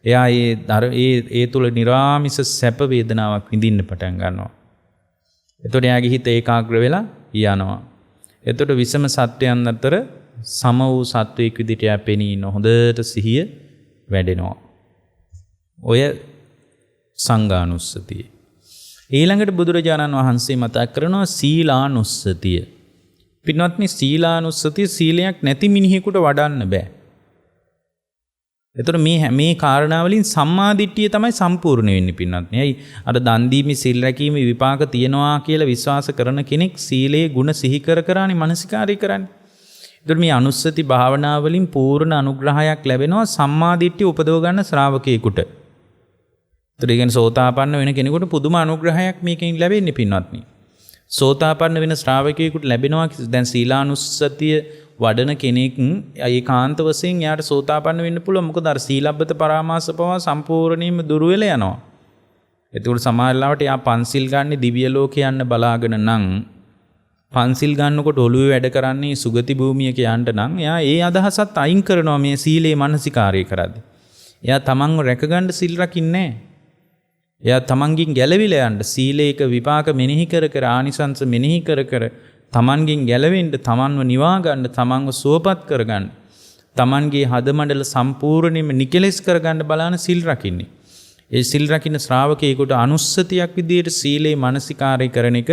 එයා ඒ තුල නිරාමිස සැප වේදනාවක් විඳින්න පටන් ගන්නවා. එතකොට එයාගේ හිත ඒකාග්‍ර වෙලා යනවා. එතකොට විසම සත්වයන් අතර සම වූ සත්වයක් විදිහට එයා පෙනී ඉන්න හොඳට සිහිය වැඩෙනවා. ඔය සංඝානුස්සතිය. ඊළඟට බුදුරජාණන් වහන්සේ මතක් කරනවා සීලානුස්සතිය. පින්වත්නි සීලානුස්සතිය සීලයක් නැති මිනිහෙකුට වඩන්න බෑ. එතකොට මේ කාරණාවලින් සම්මාදිට්ඨිය තමයි සම්පූර්ණ වෙන්නේ පින්වත්නි. ඇයි අර දන් දීමේ සිල් රැකීමේ විපාක තියනවා කියලා විශ්වාස කරන කෙනෙක් සීලයේ ගුණ සිහි කරානේ මනසිකාරය කරන්නේ. එතකොට මේ අනුස්සති භාවනාවලින් පූර්ණ අනුග්‍රහයක් ලැබෙනවා සම්මාදිට්ඨිය උපදව ගන්න ශ්‍රාවකයෙකුට. ඒතර ඒ කියන්නේ සෝතාපන්න වෙන කෙනෙකුට පුදුම අනුග්‍රහයක් මේකෙන් ලැබෙන්නේ පින්වත්නි. සෝතාපන්න වෙන ශ්‍රාවකයෙකුට ලැබෙනවා දැන් සීලානුස්සතිය වඩන කෙනෙක් ඒකාන්ත වශයෙන් යාට සෝතාපන්න වෙන්න පුළුවන්. මොකද අර සීලබ්බත පරාමාස පවා සම්පූර්ණයෙන්ම දුර වෙලා යනවා. ඒකට සමහරවිට යා පන්සිල් ගන්න දිව්‍ය ලෝකේ යන්න බලාගෙන නම් පන්සිල් ගන්නකොට ඔළුවේ වැඩ කරන්නේ සුගති භූමියක යන්න නම් එයා ඒ අදහසත් අයින් කරනවා මේ සීලේ මානසිකාරය කරද්දී. එයා තමන්ව රැකගන්න සිල් රකින්නේ නැහැ. එයා තමන්ගෙන් ගැලවිලා යන්න සීලේක විපාක මෙනෙහි කර කර ආනිසංස මෙනෙහි කර කර තමන්ගෙන් ගැලවෙන්න තමන්ව නිවා ගන්න තමන්ව සුවපත් කරගන්න තමන්ගේ හදමඩල සම්පූර්ණයෙන්ම නිකලෙස් කරගන්න බලන සිල් රකින්නේ. ඒ සිල් රකින්න ශ්‍රාවකයෙකුට අනුස්සතියක් විදියට සීලේ මානසිකාරය කරන එක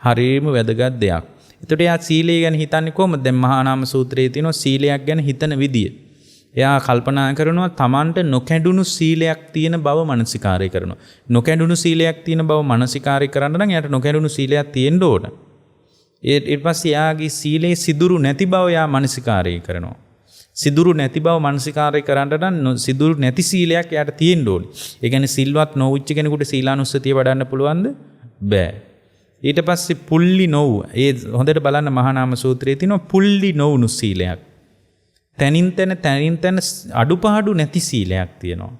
හරියම වැදගත් දෙයක්. එතකොට එයා සීලය ගැන හිතන්නේ කොහොමද? දැන් මහා නාම සූත්‍රයේ තියෙනවා සීලයක් ගැන හිතන විදිය. එයා කල්පනා කරනවා තමන්ට නොකැඩුණු සීලයක් තියෙන බව මානසිකාරය කරනවා. නොකැඩුණු සීලයක් තියෙන බව මානසිකාරය කරන්න නම් එයාට නොකැඩුණු සීලයක් තියෙන්න ඕන. ඊට පස්සේ එයාගේ සීලේ සිදුරු නැති බව එයා මානසිකාරය කරනවා. සිදුරු නැති බව මානසිකාරය කරන්න නම් සිදුරු නැති සීලයක් එයාට තියෙන්න ඕනේ. ඒ කියන්නේ සිල්වත් නොවුච්ච කෙනෙකුට සීලානුස්සතිය වඩන්න පුළුවන්ද? බෑ. ඊට පස්සේ පුල්ලි නොවු ඒ හොඳට බලන්න මහා නාම සූත්‍රයේ තියෙනවා පුල්ලි නොවුණු සීලයක්. තනින් තන අඩුපාඩු නැති සීලයක් තියෙනවා.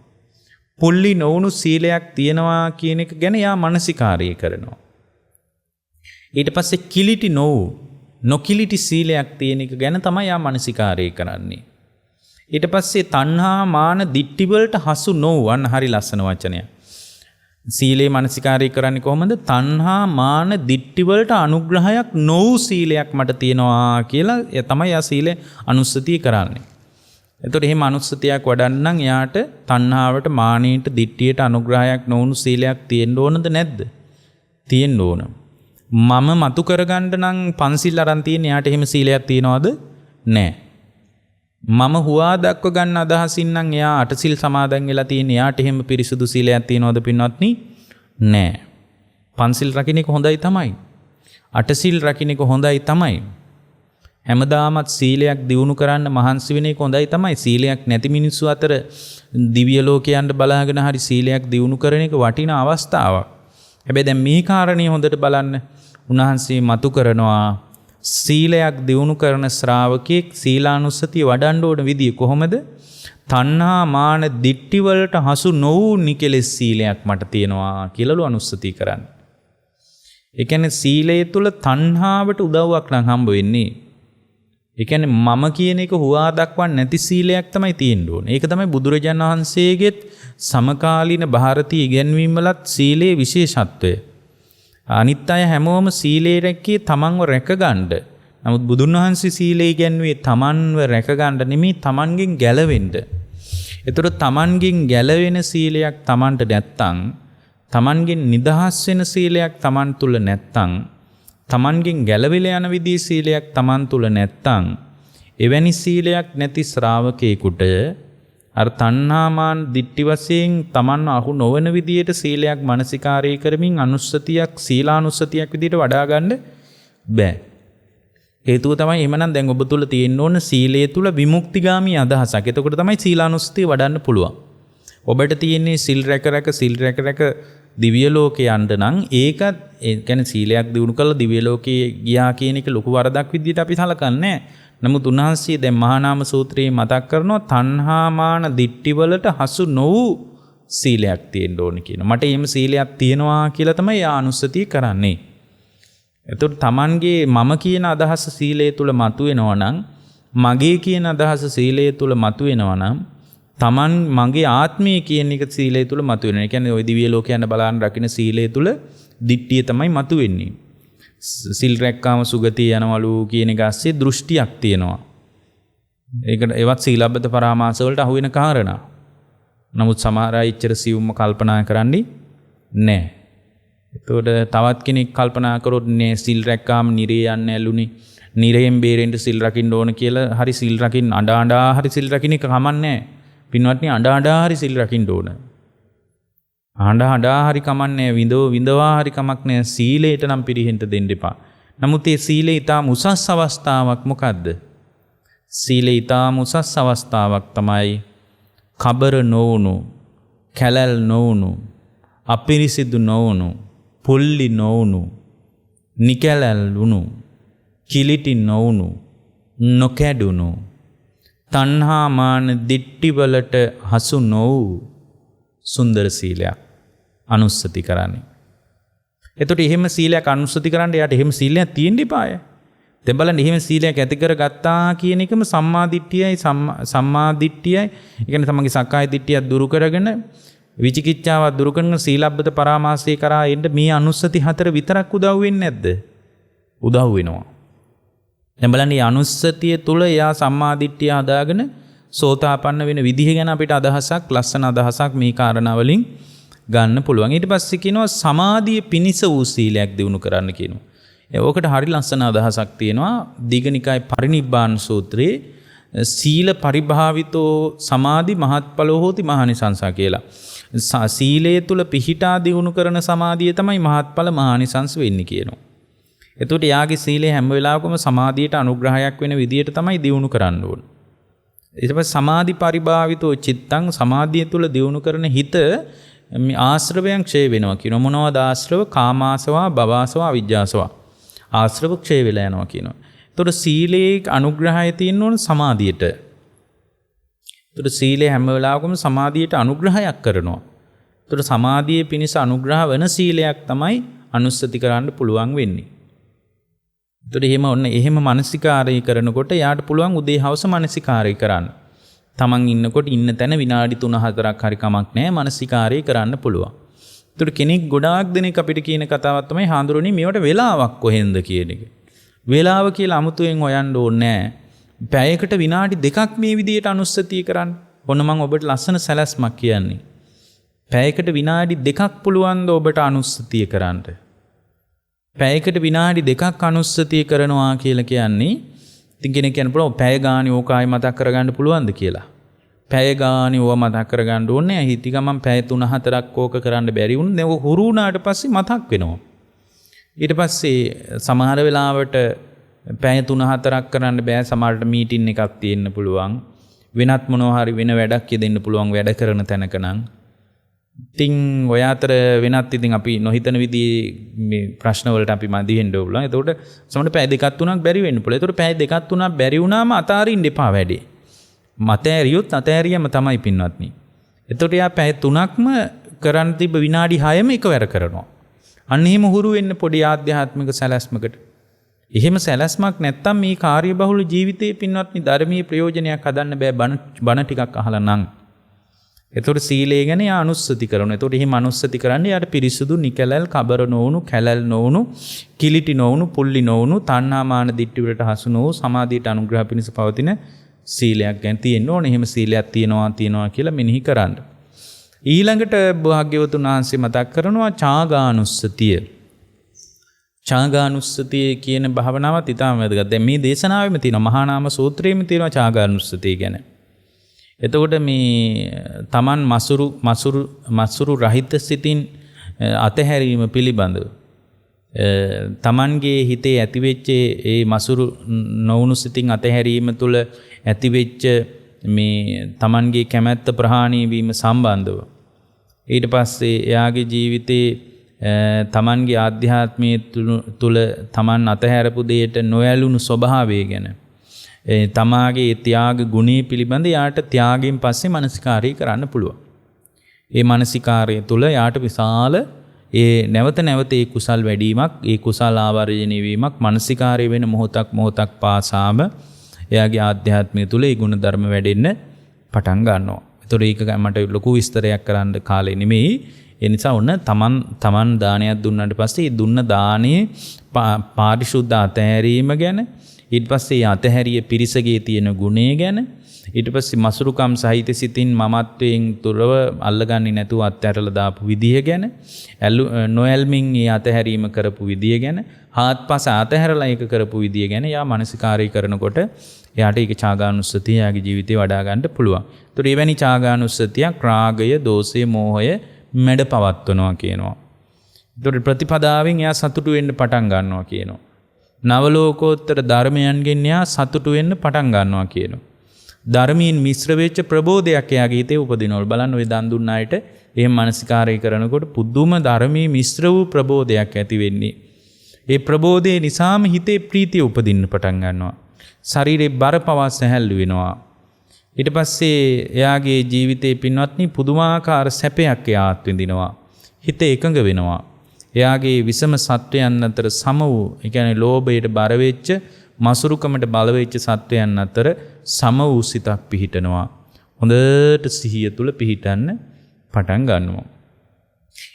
පුල්ලි නොවුණු සීලයක් තියෙනවා කියන එක ගැන යා මානසිකාරය කරනවා. ඊට පස්සේ කිලිටි නොකිලිටි සීලයක් තියෙන එක ගැන තමයි යා මානසිකාරය කරන්නේ. ඊට පස්සේ තණ්හා මාන දිට්ඨි වලට හසු නොවන්න හරි ලස්සන වචනයක්. සීලේ මානසිකාරය කරන්නේ කොහොමද? තණ්හා මාන දිට්ඨි වලට අනුග්‍රහයක් නොවු සීලයක් මට තියෙනවා කියලා තමයි යා සීලේ අනුස්සතිය කරන්නේ. එතකොට එහෙම අනුස්සතියක් වඩන්න නම් යාට තණ්හාවට මානෙට දිට්ඨියට අනුග්‍රහයක් නොවුණු සීලයක් තියෙන්න ඕනද නැද්ද? තියෙන්න ඕන. මම මතු කරගන්න නම් පන්සිල් අරන් තියෙන යාට එහෙම සීලයක් තියනවද? නැහැ. මම හුවා දක්ව ගන්න අදහසින් නම් එයා අටසිල් සමාදන් වෙලා තියෙන එයාට එහෙම පිරිසුදු සීලයක් තියනවද පින්වත්නි? නැහැ. පන්සිල් රකින්න එක හොඳයි තමයි. අටසිල් රකින්න එක හොඳයි තමයි. හැමදාමත් සීලයක් දියුණු කරන්න මහන්සි වෙන එක හොඳයි තමයි. සීලයක් නැති මිනිස්සු අතර දිව්‍ය ලෝකයන්ට බලාගෙන හරි සීලයක් දියුණු කරන එක වටිනා අවස්ථාවක්. හැබැයි දැන් මේ කාරණේ හොඳට බලන්න. උන්වහන්සේ මතු කරනවා සීලයක් දියුණු කරන ශ්‍රාවකෙක් සීලානුස්සතිය වඩන්න ඕන විදිය කොහොමද? තණ්හා මාන දිට්ඨි වලට හසු නොවූ නිකලෙස් සීලයක් මට තියෙනවා කියලාලු අනුස්සතිය කරන්නේ. ඒ කියන්නේ සීලය තුල තණ්හාවට උදව්වක් නම් හම්බ වෙන්නේ. ඒ කියන්නේ මම කියන එක හුවා දක්වන්නේ නැති සීලයක් තමයි තියෙන්න ඕනේ. ඒක තමයි බුදුරජාණන් වහන්සේගෙත් සමකාලීන ಭಾರತೀಯ ඉගැන්වීම් වලත් සීලේ විශේෂත්වය. අනිත් අය හැමෝම සීලේ රැකේ තමන්ව රැකගන්න. නමුත් බුදුන් වහන්සේ සීලේ ඉගැන්වුවේ තමන්ව රැකගන්න නෙමෙයි තමන්ගෙන් ගැලවෙන්න. ඒතර තමන්ගෙන් ගැලවෙන සීලයක් තමන්ට නැත්තම්, තමන්ගෙන් නිදහස් වෙන සීලයක් තමන් තුල නැත්තම්, තමන්ගෙන් ගැලවිලා යන විදිහේ සීලයක් තමන් තුල නැත්තම්, එවැනි සීලයක් නැති ශ්‍රාවකයෙකුට අර තණ්හාමාන දිට්ඨි වශයෙන් තමන් අහු නොවන විදියට සීලයක් මානසිකාරය කරමින් අනුස්සතියක් සීලානුස්සතියක් විදියට වඩා ගන්න බෑ. හේතුව තමයි එහෙමනම් දැන් ඔබ තුල තියෙන්න ඕන සීලය තුල විමුක්තිගාමී අදහසක්. එතකොට තමයි සීලානුස්සතිය වඩන්න පුළුවන්. ඔබට තියෙන්නේ සිල් රැක දිව්‍ය ලෝකේ යන්න නම් ඒකත් ඒ කියන්නේ සීලයක් දිනු කළා දිව්‍ය ලෝකේ ගියා කියන එක ලොකු වරදක් විදියට අපි සලකන්නේ. නමුත් උන්වහන්සේ දැන් මහා නාම සූත්‍රයේ මතක් කරනවා තණ්හාමාන දිට්ඨි වලට හසු නොවූ සීලයක් තියෙන්න ඕනේ කියන. මට එහෙම සීලයක් තියෙනවා කියලා තමයි යා අනුස්සතිය කරන්නේ. එතකොට Tamanගේ මම කියන අදහස සීලය තුල මතුවෙනවා නම්, මගේ කියන අදහස සීලය තුල මතුවෙනවා නම්, Taman මගේ ආත්මය කියන එක සීලය තුල මතුවෙනවා. ඒ කියන්නේ ওই දිව්‍ය ලෝකයන් බලන්න රකින්න සීලය තුල දිට්ඨිය තමයි මතුවෙන්නේ. සිල් රැක්කාම සුගතිය යනවලු කියන එක ඇස්සේ දෘෂ්ටියක් තියෙනවා. ඒකට ඒවත් සීලබ්බත පරාමාස වලට අහු වෙන කාරණා. නමුත් සමහර අය ඉච්ඡර සිවුම්ම කල්පනා කරන්නේ නැහැ. එතකොට තවත් කෙනෙක් කල්පනා කරොත් නේ සිල් රැක්කාම නිරේ යන්නේ ඇලුනේ. නිරයෙන් බේරෙන්න සිල් රකින්න ඕන කියලා හරි සිල් රකින්න අඬා හරි සිල් රකින්න එක කමන්නේ. පින්වත්නි අඬා හරි සිල් රකින්න ඕන. අඬා හරි කමන්නේ විඳවා හරි කමක් නෑ. සීලයට නම් පිරිහෙන්න දෙන්න එපා. නමුත් මේ සීලේ ඊටාම උසස් අවස්ථාවක් මොකද්ද? සීලේ ඊටාම උසස් අවස්ථාවක් තමයි කබර නොවුණු, කැලල් නොවුණු, අපිරිසිදු නොවුණු, පුල්ලි නොවුණු, නිකැලැල්ුණු, කිලිටි නොවුණු, නොකැඩුණු, තණ්හා මාන දිට්ටි වලට හසු නොවූ සුන්දර සීලයක් අනුස්සති කරන්නේ. එතකොට එහෙම සීලයක් අනුස්සති කරන්න යාට එහෙම සීලයක් තියෙන්න ඉපාය. දැන් බලන්න එහෙම සීලයක් ඇති කරගත්තා කියන එකම සම්මාදිට්ඨියයි සම්මාදිට්ඨියයි. ඒ කියන්නේ තමන්ගේ සක්කාය දිට්ඨිය දුරු කරගෙන විචිකිච්ඡාව දුරු කරන සීලබ්බත පරාමාසය කරා එන්න මේ අනුස්සති හතර විතරක් උදව් වෙන්නේ නැද්ද? උදව් වෙනවා. දැන් බලන්න මේ අනුස්සතිය තුල යා සම්මාදිට්ඨිය හදාගෙන සෝතාපන්න වෙන විදිහ ගැන අපිට අදහසක්, ලස්සන අදහසක් මේ කාරණා වලින් ගන්න පුළුවන්. ඊට පස්සේ කියනවා සමාධිය පිනිස වූ සීලයක් දිනු කරන්න කියනවා. ඕකට හරි ලස්සන අදහසක් තියෙනවා. දීඝනිකායේ පරිනිබ්බාන සූත්‍රයේ සීල පරිභාවිතෝ සමාධි මහත්ඵලෝ හෝති මහානිසංසා කියලා. සීලය තුල පිහිටා දිනු කරන සමාධිය තමයි මහත්ඵල මහානිසංස වෙන්නේ කියනවා. එතකොට යාගේ සීලය හැම වෙලාවකම සමාධියට අනුග්‍රහයක් වෙන විදියට තමයි දිනු කරන්න ඕන. ඊට පස්සේ සමාධි පරිභාවිතෝ චිත්තං සමාධිය තුල දිනු කරන හිත මේ ආශ්‍රවයන් ක්ෂය වෙනවා කියනවා. මොනවද ආශ්‍රව? කාමාසවා, භවසවා, අවිජ්ජාසවා. ආශ්‍රව ක්ෂය වෙලා යනවා කියනවා. එතකොට සීලේ අනුග්‍රහය තියෙන්න ඕන සමාධියට. එතකොට සීලය හැම වෙලාවකම සමාධියට අනුග්‍රහයක් කරනවා. එතකොට සමාධියේ පිණිස අනුග්‍රහ වෙන සීලයක් තමයි අනුස්සති කරන්න පුළුවන් වෙන්නේ. එතකොට එහෙම මානසිකාරය කරනකොට යාට පුළුවන් උදේ හවස මානසිකාරය කරන්න. තමන් ඉන්නකොට ඉන්න තැන විනාඩි 3-4ක් හරි කමක් නැහැ මානසිකාරය කරන්න පුළුවන්. එතකොට කෙනෙක් ගොඩාක් දෙනෙක් අපිට කියන කතාවක් තමයි හාඳුරුනේ මේවට වෙලාවක් කොහෙන්ද කියන එක. වෙලාව කියලා අමුතුවෙන් හොයන්න ඕනේ නැහැ. පැයකට විනාඩි 2ක් මේ විදියට අනුස්සතිය කරන්න. ඔන්න මම ඔබට ලස්සන සැලැස්මක් කියන්නේ. පැයකට විනාඩි 2ක් පුළුවන් ද ඔබට අනුස්සතිය කරන්න? පැයකට විනාඩි 2ක් අනුස්සතිය කරනවා කියලා කියන්නේ ඉතින් කෙනෙක් කියන්න පුළුවන් පැය ගානේ ඕක ආයි මතක් කරගන්න පුළුවන්ද කියලා. පැය ගානේ ඕව මතක් කරගන්න ඕනේ නැහැ. හිත ගමන් පැය 3-4ක් ඕක කරන්න බැරි වුණා. දැන් ඕක හුරු වුණාට පස්සේ මතක් වෙනවා. ඊට පස්සේ සමහර වෙලාවට පැය 3-4ක් කරන්න බෑ. සමහරට මීටින් එකක් තියෙන්න පුළුවන්. වෙනත් මොනවා හරි වෙන වැඩක් යෙදෙන්න පුළුවන් වැඩ කරන තැනක නම්. ඉතින් ඔය අතර වෙනත් ඉතින් අපි නොහිතන විදිහේ මේ ප්‍රශ්න වලට අපි මදි වෙන්න ඕන. එතකොට සමහරට පැය 2-3ක් බැරි වෙන්න පුළුවන්. එතකොට පැය 2-3ක් බැරි වුණාම අතාරින්න එපා වැඩේ. මත ඇරියොත් අතෑරියම තමයි පින්වත්නි. එතකොට යා පැය 3ක්ම කරන් තිබ්බ විනාඩි 6ම එකවර කරනවා. අන්න එහෙම හුරු වෙන්න පොඩි ආධ්‍යාත්මික සැලැස්මකට. එහෙම සැලැස්මක් නැත්තම් මේ කාර්යබහුල ජීවිතයේ පින්වත්නි ධර්මීය ප්‍රයෝජනයක් හදන්න බෑ බණ ටිකක් අහලා නම්. එතකොට සීලය ගැන යා අනුස්සති කරනවා. එතකොට එහෙම අනුස්සති කරන්නේ යාට පිරිසුදු නිකලල් කබර නොවුණු කැලල් නොවුණු කිලිටි නොවුණු පුල්ලි නොවුණු තණ්හා මාන දිට්ඨි වලට හසු නොවු සමාධියට අනුග්‍රහ පිණිස පවතින සීලයක් ගැන තියෙන්න ඕනේ. එහෙම සීලයක් තියනවා කියලා මෙනෙහි කරන්න. ඊළඟට භාග්‍යවතුන් වහන්සේ මතක් කරනවා ඡාගානුස්සතිය. ඡාගානුස්සතිය කියන භාවනාවත් ඊටම වැදගත්. දැන් මේ දේශනාවෙම තියෙනවා මහා නාම සූත්‍රයේම තියෙනවා ඡාගානුස්සතිය ගැන. එතකොට මේ තමන් මසුරු රහිත සිතින් අතහැරීම පිළිබඳව තමන්ගේ හිතේ ඇතිවෙච්ච ඒ මසුරු නොවුණු සිතින් අතහැරීම තුළ ඇතිවෙච්ච මේ තමන්ගේ කැමැත්ත ප්‍රහාණය වීම සම්බන්ධව ඊට පස්සේ එයාගේ ජීවිතේ තමන්ගේ ආධ්‍යාත්මයේ තුළ තමන් අතහැරපු දෙයට නොඇලුණු ස්වභාවය ගැන තමාගේ ත්‍යාග ගුණී පිළිබඳ යාට ත්‍යාගයෙන් පස්සේ මනසිකාරය කරන්න පුළුවන්. ඒ මනසිකාරය තුළ යාට විශාල ඒ නැවත ඒ කුසල් වැඩිවීමක්, ඒ කුසල් ආවර්ජනය වීමක් මනසිකාරය වෙන මොහොතක් පාසාම එයාගේ ආධ්‍යාත්මය තුළ ඒ ගුණ ධර්ම වැඩෙන්න පටන් ගන්නවා. ඒතකොට ඒක මට ලොකු විස්තරයක් කරන්න කාලේ නෙමෙයි. ඒ නිසා ඔන්න තමන් දානයක් දුන්නාට පස්සේ ඒ දුන්න දානයේ පාරිශුද්ධ අතහැරීම ගැන ඊට පස්සේ අතහැරිය පිරිසගේ තියෙන ගුණය ගැන ඊට පස්සේ මසුරුකම් සහිත සිතින් මමත්වයෙන් තුරව අල්ලගන්නේ නැතුව අත්හැරලා දාපු විදිය ගැන නොඇල්මින් ඒ අතහැරීම කරපු විදිය ගැන හාත්පස අතහැරලා ඒක කරපු විදිය ගැන යා මානසිකාරය කරනකොට එයාට ඒක ඡාගානුස්සතිය යාගේ ජීවිතේ වඩා ගන්න පුළුවන්. ඒතර එවැනි ඡාගානුස්සතියක් රාගය, දෝෂය, මෝහය මැඩ පවත්වනවා කියනවා. ඒතර ප්‍රතිපදාවෙන් එයා සතුටු වෙන්න පටන් ගන්නවා කියනවා. නවලෝකෝත්තර ධර්මයන්ගෙන් යා සතුටු වෙන්න පටන් ගන්නවා කියනවා. ධර්මයෙන් මිශ්‍ර වෙච්ච ප්‍රබෝධයක් එයාගේ හිතේ උපදිනවලු. බලන්න ඔය දන් දුන්න අයට එහෙම මානසිකාරය කරනකොට පුදුම ධර්මයේ මිශ්‍ර වූ ප්‍රබෝධයක් ඇති වෙන්නේ. ඒ ප්‍රබෝධය නිසාම හිතේ ප්‍රීතිය උපදින්න පටන් ගන්නවා. ශරීරේ බර පවා සැහැල්ලු වෙනවා. ඊට පස්සේ එයාගේ ජීවිතේ පින්වත්නි පුදුමාකාර සැපයක් එයා අත්විඳිනවා. හිත එකඟ වෙනවා. එයාගේ විසම සත්වයන් අතර සම වූ, ඒ කියන්නේ ලෝභයට බර වෙච්ච, මසුරුකමට බල වෙච්ච සත්වයන් අතර සම වූ සිතක් පිහිටනවා. හොඳට සිහිය තුල පිහිටන්න පටන් ගන්නවා.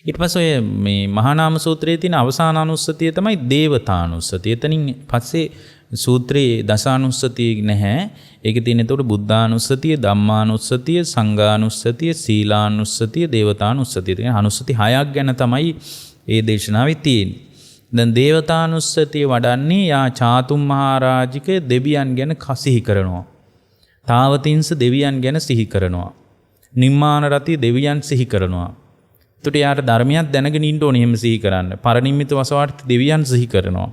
ඊට පස්සේ මේ මහා නාම සූත්‍රයේ තියෙන අවසාන අනුස්සතිය තමයි දේවතානුස්සතිය. එතනින් පස්සේ සූත්‍රයේ දසානුස්සතිය නැහැ. ඒකේ තියෙන එතකොට බුද්ධානුස්සතිය, ධම්මානුස්සතිය, සංඝානුස්සතිය, සීලානුස්සතිය, දේවතානුස්සතිය. කියන අනුස්සති 6ක් ගැන තමයි මේ දේශනාවේ තියෙන්නේ. දැන් දේවතානුස්සතිය වඩන්නේ යා චාතුම් මහරජික දෙවියන් ගැන කසිහි කරනවා. තාවතින්ස දෙවියන් ගැන සිහි කරනවා. නිම්මාන රති දෙවියන් සිහි කරනවා. එතකොට යාට ධර්මයක් දැනගෙන ඉන්න ඕනේ එහෙම සිහි කරන්න. පරිනිම්මිත වසවාර්ථ දෙවියන් සිහි කරනවා.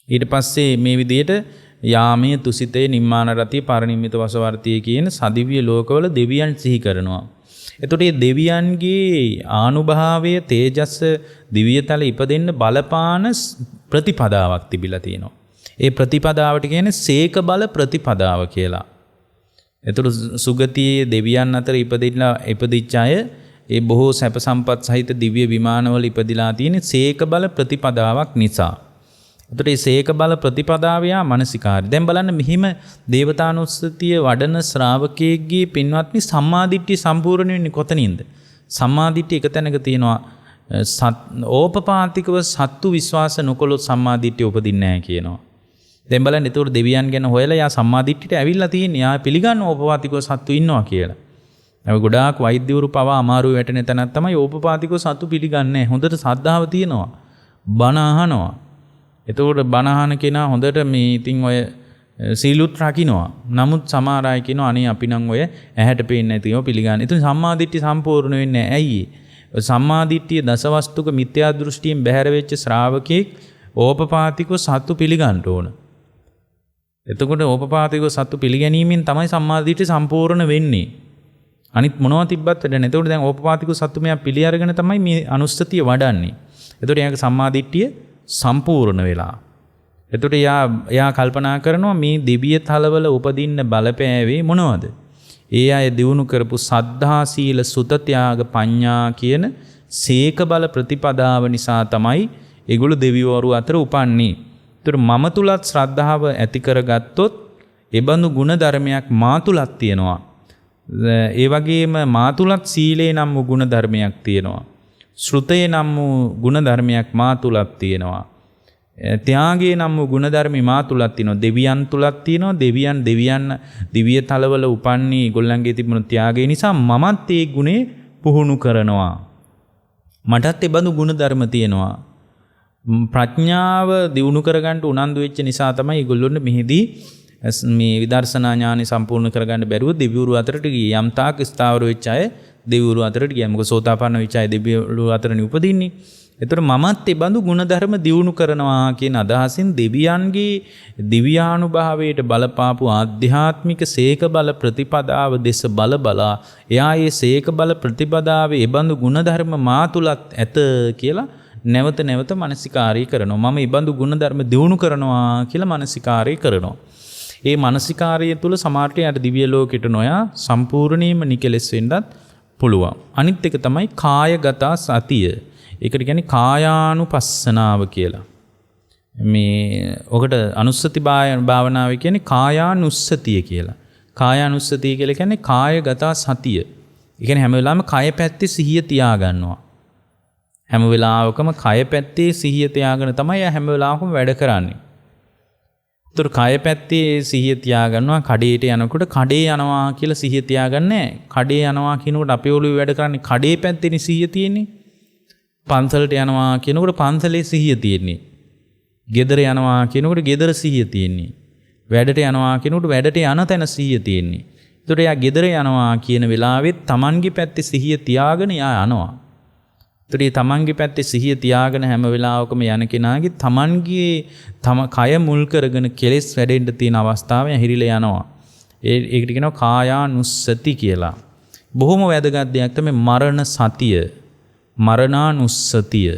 ඊට පස්සේ මේ විදිහට යාමයේ තුසිතේ නිම්මාන රතිය පරිනිම්මිත වසවර්තිය කියන සදිව්‍ය ලෝකවල දෙවියන් සිහි කරනවා. එතකොට මේ දෙවියන්ගේ ආනුභාවය තේජස් දිව්‍යතල ඉපදෙන්න බලපාන ප්‍රතිපදාවක් තිබිලා තියෙනවා. ඒ ප්‍රතිපදාවට කියන්නේ සේක බල ප්‍රතිපදාව කියලා. එතකොට සුගතියේ දෙවියන් අතර ඉපදිච්ච අය ඒ බොහෝ සැප සම්පත් සහිත දිව්‍ය විමානවල ඉපදිලා තියෙන සේක බල ප්‍රතිපදාවක් නිසා. එතකොට මේ සේක බල ප්‍රතිපදාවියා මානසිකාරය. දැන් බලන්න මෙහිම දේවතානුස්සතිය වඩන ශ්‍රාවකයෙක්ගේ පින්වත්නි සම්මාදිට්ඨිය සම්පූර්ණ වෙන්නේ කොතනින්ද? සම්මාදිට්ඨිය එක තැනක තියෙනවා ඕපපාතිකව සත්තු විශ්වාස නොකළොත් සම්මාදිට්ඨිය උපදින්නේ නැහැ කියනවා. දැන් බලන්න එතකොට දෙවියන් ගැන හොයලා යා සම්මාදිට්ඨියට ඇවිල්ලා තියෙන්නේ. යා පිළිගන්න ඕපපාතිකව සත්තු ඉන්නවා කියලා. අපි ගොඩාක් වෛද්‍යවරු පවා අමාරු වැටෙන තැනක් තමයි ඕපපාතිකව සත්තු පිළිගන්නේ. හොඳට ශ්‍රද්ධාව තියෙනවා. බණ අහනවා. එතකොට බණ අහන කෙනා හොඳට මේ ඉතින් ඔය සීලුත් රකින්නවා. නමුත් සමහර අය කියනවා අනේ අපි නම් ඔය ඇහැට පේන්නේ නැතිව පිළිගන්නේ. ඉතින් සම්මාදිට්ඨිය සම්පූර්ණ වෙන්නේ නැහැ. ඇයි? සම්මාදිට්ඨිය දසවස්තුක මිත්‍යා දෘෂ්ටියෙන් බැහැර වෙච්ච ශ්‍රාවකෙක් ඕපපාතිකව සත්තු පිළිගන්න ඕන. එතකොට ඕපපාතිකව සත්තු පිළිගැනීමෙන් තමයි සම්මාදිට්ඨිය සම්පූර්ණ වෙන්නේ. අනිත් මොනවා තිබ්බත් වැඩ නැහැ. එතකොට දැන් ඕපපාතිකව සත්තු මෙයා පිළි අරගෙන තමයි මේ අනුස්සතිය වඩන්නේ. එතකොට එයාගේ සම්මාදිට්ඨිය සම්පූර්ණ වෙලා. එතකොට එයා කල්පනා කරනවා මේ දිව්‍ය තලවල උපදින්න බලපෑවේ මොනවද? ඒ අය දිනු කරපු සද්ධා සීල සුත ත්‍යාග පඤ්ඤා කියන සීක බල ප්‍රතිපදාව නිසා තමයි ඒගොල්ලෝ දෙවිවරු අතර උපන්නේ. ඒතර මම තුලත් ශ්‍රද්ධාව ඇති කරගත්තොත් ඒ බඳු ගුණ ධර්මයක් මා තුලත් තියෙනවා. ඒ වගේම මා තුලත් සීලේ නම් වූ ගුණ ධර්මයක් තියෙනවා. ශ්‍රුතේ නම් වූ ගුණ ධර්මයක් මා තුලත් තියෙනවා. ත්‍යාගයේ නම් වූ ගුණ ධර්මي මා තුලත් තියෙනවා. දෙවියන් තුලත් තියෙනවා. දෙවියන් දිව්‍ය තලවල උපන්නේ ඒගොල්ලන්ගේ තිබුණු ත්‍යාගය නිසා මමත් ඒ ගුණේ පුහුණු කරනවා. මටත් ඒ බඳු ගුණ ධර්ම තියෙනවා. ප්‍රඥාව දියුණු කරගන්න උනන්දු වෙච්ච නිසා තමයි ඒගොල්ලොන්ට මෙහිදී මේ විදර්ශනා ඥානෙ සම්පූර්ණ කරගන්න බැරුව දෙවිවරු අතරට ගියේ. යම් තාක් ස්ථාවර වෙච්ච අය දෙවිවරු අතරට ගියා. මොකද සෝතාපන්න වෙච්ච අය දෙවිවරු අතරනේ උපදින්නේ. ඒතර මමත් ඒ බඳු ගුණධර්ම දියුණු කරනවා කියන අදහසින් දෙවියන්ගේ දිව්‍යානුභාවයට බලපාපු ආධ්‍යාත්මික සේක බල ප්‍රතිපදාව දෙස බලා එයා ඒ සේක බල ප්‍රතිපදාවේ ඒ බඳු ගුණධර්ම මා තුලත් ඇත කියලා නැවත නැවත මානසිකාරී කරනවා. මම මේ බඳු ගුණධර්ම දියුණු කරනවා කියලා මානසිකාරී කරනවා. ඒ මානසිකාරය තුල සමාර්ථය යට දිව්‍ය ලෝකෙට නොයා සම්පූර්ණයෙන්ම නිකලෙස් වෙන්නත් පුළුවන්. අනිත් එක තමයි කායගත සතිය. ඒකට කියන්නේ කායානුපස්සනාව කියලා. මේ ඔකට අනුස්සති භාවනාව කියන්නේ කායානුස්සතිය කියලා. කායානුස්සතිය කියලා කියන්නේ කායගත සතිය. ඒ කියන්නේ හැම වෙලාවෙම කය පැත්තේ සිහිය තියාගන්නවා. හැම වෙලාවකම කය පැත්තේ සිහිය තියාගෙන තමයි හැම වෙලාවකම වැඩ කරන්නේ. ඒතර කය පැත්තේ සිහිය තියාගන්නවා. කඩේට යනකොට කඩේ යනවා කියලා සිහිය තියාගන්නේ. කඩේ යනවා කියනකොට අපේ ඔළුවේ වැඩ කරන්නේ කඩේ පැත්තේනේ සිහිය තියෙන්නේ. පන්සලට යනවා කියනකොට පන්සලේ සිහිය තියෙන්නේ. ගෙදර යනවා කියනකොට ගෙදර සිහිය තියෙන්නේ. වැඩට යනවා කියනකොට වැඩට යන තැන සිහිය තියෙන්නේ. ඒතකොට යා ගෙදර යනවා කියන වෙලාවෙත් Tamanගේ පැත්තේ සිහිය තියාගෙන යා යනවා. ඒතකොට මේ Tamanගේ පැත්තේ සිහිය තියාගෙන හැම වෙලාවකම යන කෙනාගේ Tamanගේ කය මුල් කරගෙන කෙලෙස් වැඩෙන්න තියෙන අවස්ථාවෙන් හිරිලා යනවා. ඒකට කියනවා කායානුස්සති කියලා. බොහොම වැදගත් දෙයක් තමයි මරණ සතිය. මරණානුස්සතිය.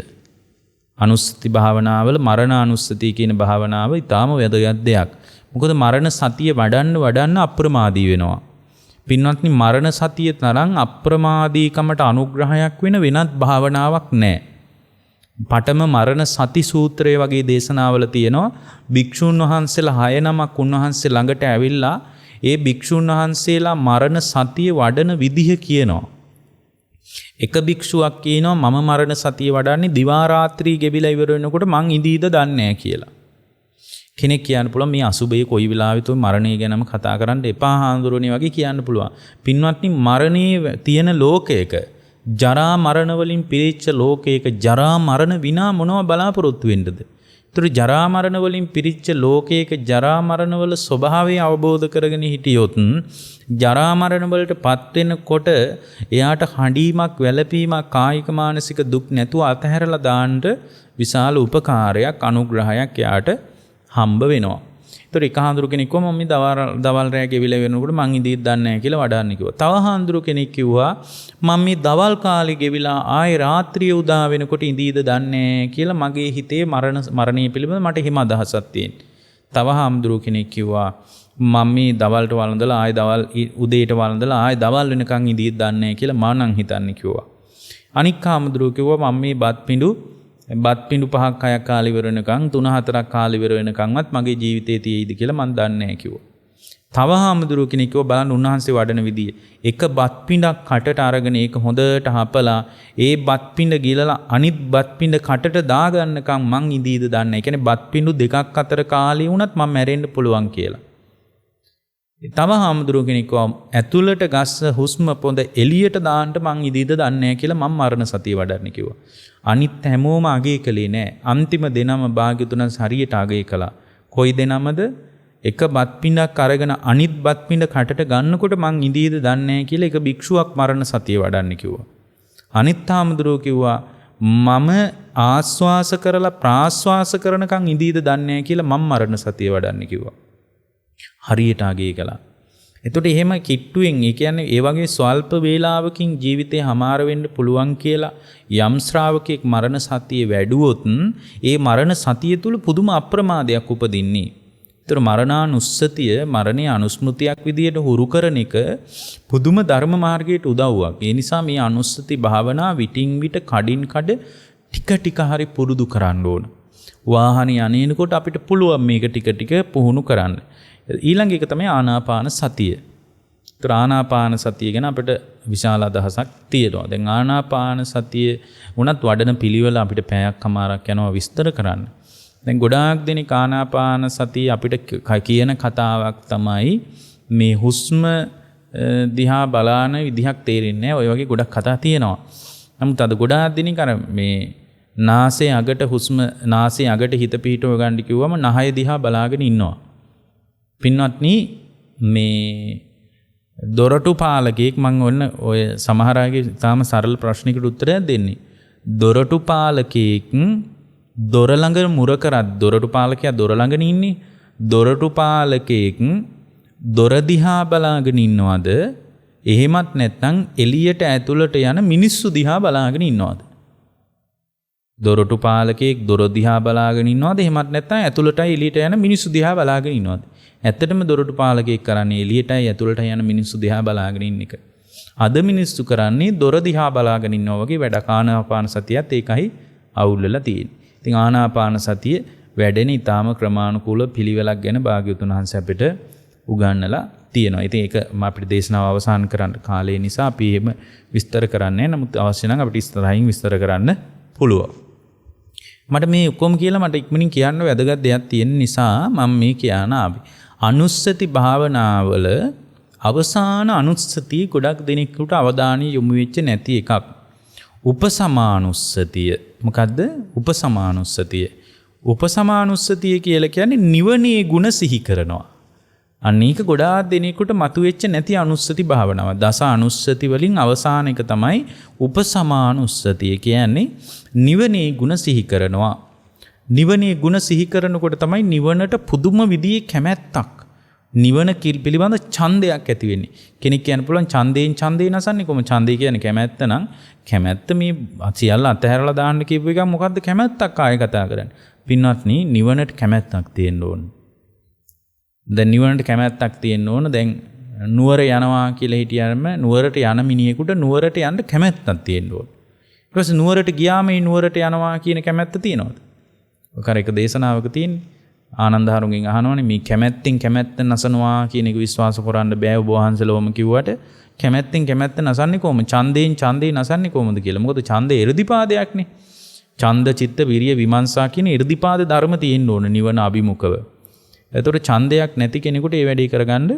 අනුස්සති භාවනාවල මරණානුස්සතිය කියන භාවනාව ඊටාම වැදගත් දෙයක්. මොකද මරණ සතිය වඩන්න අප්‍රමාදී වෙනවා. පින්වත්නි මරණ සතිය තරම් අප්‍රමාදීකමට අනුග්‍රහයක් වෙන වෙනත් භාවනාවක් නැහැ. පඨම මරණ සති සූත්‍රය වගේ දේශනාවල තියෙනවා භික්ෂුන් වහන්සේලා 6 නමක් උන්වහන්සේ ළඟට ඇවිල්ලා ඒ භික්ෂුන් වහන්සේලා මරණ සතිය වඩන විදිහ කියනවා. එක භික්ෂුවක් කියනවා මම මරණ සතිය වඩන්නේ දිවා රාත්‍රී ගෙවිලා ඉවර වෙනකොට මං ඉඳීද දන්නේ නැහැ කියලා. කෙනෙක් කියන්න පුළුවන් මේ අසුබේ කොයි වෙලාවෙත් ඔය මරණය ගැනම කතා කරන්න එපා හාඳුරෝනේ වගේ කියන්න පුළුවන්. පින්වත්නි මරණයේ තියෙන ලෝකයක ජරා මරණ වලින් පිරිච්ච ලෝකයක ජරා මරණ විනා මොනව බලාපොරොත්තු වෙන්නද? ඒතර ජරා මරණ වලින් පිරිච්ච ලෝකයක ජරා මරණ වල ස්වභාවය අවබෝධ කරගෙන හිටියොත් ජරා මරණ වලට පත් වෙනකොට එයාට හඬීමක් වැළපීමක් කායික මානසික දුක් නැතුව අතහැරලා දාන්න විශාල උපකාරයක් අනුග්‍රහයක් එයාට හම්බ වෙනවා. ඒතර එක හාඳුරු කෙනෙක් කිව්වා මම දවල් රෑ ගෙවිලා වෙනකොට මං ඉඳීත් දන්නේ නැහැ කියලා වඩන්න කිව්වා. තව හාඳුරු කෙනෙක් කිව්වා මම මේ දවල් කාලේ ගෙවිලා ආයේ රාත්‍රිය උදා වෙනකොට ඉඳීද දන්නේ කියලා මගේ හිතේ මරණය පිළිබඳ මට හිම අදහසක් තියෙනවා. තව හාඳුරු කෙනෙක් කිව්වා මම මේ දවල්ට වළඳලා ආයේ දවල් උදේට වළඳලා ආයේ දවල් වෙනකන් ඉඳීද දන්නේ නැහැ කියලා මම නම් හිතන්නේ කිව්වා. අනික් හාමුදුරුව කිව්වා මම මේ බත් පිඬු 5ක් 6ක් කාලේ ඉවර වෙනකන් 3-4ක් කාලේ ඉවර වෙනකන්වත් මගේ ජීවිතේ තියෙයිද කියලා මම දන්නේ නැහැ කිව්වා. තව හාමුදුරුව කෙනෙක් කිව්වා බලන්න උන්වහන්සේ වඩන විදිය. එක බත් පිඬක් කටට අරගෙන ඒක හොඳට හපලා ඒ බත් පිඬ ගිලලා අනිත් බත් පිඬ කටට දාගන්නකම් මං ඉඳීද දන්නේ නැහැ. ඒ කියන්නේ බත් පිඬු දෙකක් අතර කාලේ වුණත් මම මැරෙන්න පුළුවන් කියලා. තව හාමුදුරුව කෙනෙක් කිව්වා ඇතුළට ගස්ස හුස්ම පොඳ එළියට දාන්න මං ඉදීද දන්නේ නැහැ කියලා මම මරණ සතිය වඩන්න කිව්වා. අනිත් හැමෝම අගය කළේ නැහැ. අන්තිම දෙනම භාග්‍යතුන් හරියට අගය කළා. කොයි දෙනමද? එක බත් පිඬක් අරගෙන අනිත් බත් පිඬ කටට ගන්නකොට මං ඉදීද දන්නේ නැහැ කියලා එක භික්ෂුවක් මරණ සතිය වඩන්න කිව්වා. අනිත් හාමුදුරුව කිව්වා මම ආස්වාස කරලා ප්‍රාස්වාස කරනකන් ඉදීද දන්නේ නැහැ කියලා මම මරණ සතිය වඩන්න කිව්වා. හරියට අගය කළා. එතකොට එහෙම කිට්ටුවෙන් ඒ කියන්නේ ඒ වගේ ස්වල්ප වේලාවකින් ජීවිතේ හමාර වෙන්න පුළුවන් කියලා යම් ශ්‍රාවකෙක් මරණ සතිය වැඩුවොත් ඒ මරණ සතිය තුල පුදුම අප්‍රමාදයක් උපදින්නේ. ඒතර මරණානුස්සතිය මරණයේ අනුස්මෘතියක් විදියට හුරු කරන එක පුදුම ධර්ම මාර්ගයට උදව්වක්. ඒ නිසා මේ අනුස්සති භාවනා විටින් විට කඩින් කඩ ටික හරි පුරුදු කරන්න ඕන. වාහනේ යන්නේනකොට අපිට පුළුවන් මේක ටික පුහුණු කරන්න. ඊළඟ එක තමයි ආනාපාන සතිය. ඒතර ආනාපාන සතිය ගැන අපිට විශාල අදහසක් තියෙනවා. දැන් ආනාපාන සතිය උනත් වඩන පිළිවෙල අපිට පැයක්මාරක් යනවා විස්තර කරන්න. දැන් ගොඩාක් දෙනෙක් ආනාපාන සතිය අපිට කියන කතාවක් තමයි මේ හුස්ම දිහා බලාන විදිහක් තේරෙන්නේ නැහැ. ඔය වගේ ගොඩක් කතා තියෙනවා. නමුත් අද ගොඩාක් දෙනෙක් අර මේ නාසයේ අගට හිත පිහිටව ගන්න කිව්වම නහය දිහා බලාගෙන ඉන්නවා. පින්වත්නි මේ දොරටු පාලකෙක් මම ඔය සමහර අයගේ තාම සරල ප්‍රශ්නයකට උත්තරයක් දෙන්නේ. දොරටු පාලකෙක් දොර ළඟ මුර කරත් දොරටු පාලකයා දොර ළඟනේ ඉන්නේ. දොරටු පාලකෙක් දොර දිහා බලාගෙන ඉන්නවද? එහෙමත් නැත්නම් එළියට ඇතුළට යන මිනිස්සු දිහා බලාගෙන ඉන්නවද? දොරටු පාලකෙක් දොර දිහා බලාගෙන ඉන්නවද? එහෙමත් නැත්නම් ඇතුළටයි එළියට යන මිනිස්සු දිහා බලාගෙන ඉන්නවද? ඇත්තටම දොරටු පාලකෙක් කරන්නේ එළියටයි ඇතුළටයි යන මිනිස්සු දිහා බලාගෙන ඉන්න එක. අද මිනිස්සු කරන්නේ දොර දිහා බලාගෙන ඉන්නවා වගේ වැඩ. ආනාපාන සතියත් ඒකයි අවුල් වෙලා තියෙන්නේ. ඉතින් ආනාපාන සතිය වැඩෙන ඊටාම ක්‍රමානුකූල පිළිවෙලක් ගැන භාග්‍යවතුන් වහන්සේ අපිට උගන්වලා තියෙනවා. ඉතින් ඒක අපිට දේශනාව අවසන් කරන්න කාලය නිසා අපි එහෙම විස්තර කරන්නේ නැහැ. නමුත් අවශ්‍ය නම් අපිට ඉස්සරහින් විස්තර කරන්න පුළුවන්. මට මේ ඔක්කොම කියලා මට ඉක්මනින් කියන්න වැදගත් දෙයක් තියෙන නිසා මම මේ කියන අනුස්සති භාවනාවල අවසාන අනුස්සතිය ගොඩක් දෙනෙකුට අවධානය යොමු වෙච්ච නැති එකක්. උපසමානුස්සතිය. මොකද්ද? උපසමානුස්සතිය. උපසමානුස්සතිය කියලා කියන්නේ නිවනේ ಗುಣ සිහි කරනවා. අනේක ගොඩාක් දෙනෙකුට මතුවෙච්ච නැති අනුස්සති භාවනාව. දස අනුස්සති වලින් අවසාන එක තමයි උපසමානුස්සතිය කියන්නේ නිවනේ ಗುಣ සිහි කරනවා. නිවනේ ಗುಣ සිහි කරනකොට තමයි නිවනට පුදුම විදිහේ කැමැත්තක් නිවන පිළිබඳ ඡන්දයක් ඇති වෙන්නේ. කෙනෙක් කියන්න පුළුවන් ඡන්දයෙන් ඡන්දේ නැසන්නේ කොහොම? ඡන්දේ කියන්නේ කැමැත්ත නම් කැමැත්ත මේ සියල්ල අතහැරලා දාන්න කියපු එක මොකද්ද කැමැත්තක් ආයෙ කතා කරන්නේ. පින්වත්නි නිවනට කැමැත්තක් තියෙන්න ඕන. දැන් නිවනට කැමැත්තක් තියෙන්න ඕන. දැන් නුවර යනවා කියලා හිටියම නුවරට යන මිනිහෙකුට නුවරට යන්න කැමැත්තක් තියෙන්න ඕන. ඊට පස්සේ නුවරට ගියාම මේ නුවරට යනවා කියන කැමැත්ත තියෙනවද? ඔක එක දේශනාවක තියෙන්නේ. ආනන්දහරුන්ගෙන් අහනවනේ මේ කැමැත්තෙන් කැමැත්ත නසනවා කියන එක විශ්වාස කරන්න බෑ ඔබ වහන්සේලෝම කිව්වට කැමැත්තෙන් කැමැත්ත නසන්නේ කොහොමද? ඡන්දයෙන් ඡන්දේ නසන්නේ කොහොමද කියලා. මොකද ඡන්දේ එ르දිපාදයක්නේ. ඡන්ද චිත්ත විරිය විමර්ශා කියන එ르දිපාද ධර්ම තියෙන්න ඕන නිවන අභිමුඛව. එතකොට ඡන්දයක් නැති කෙනෙකුට ඒ වැඩේ කරගන්න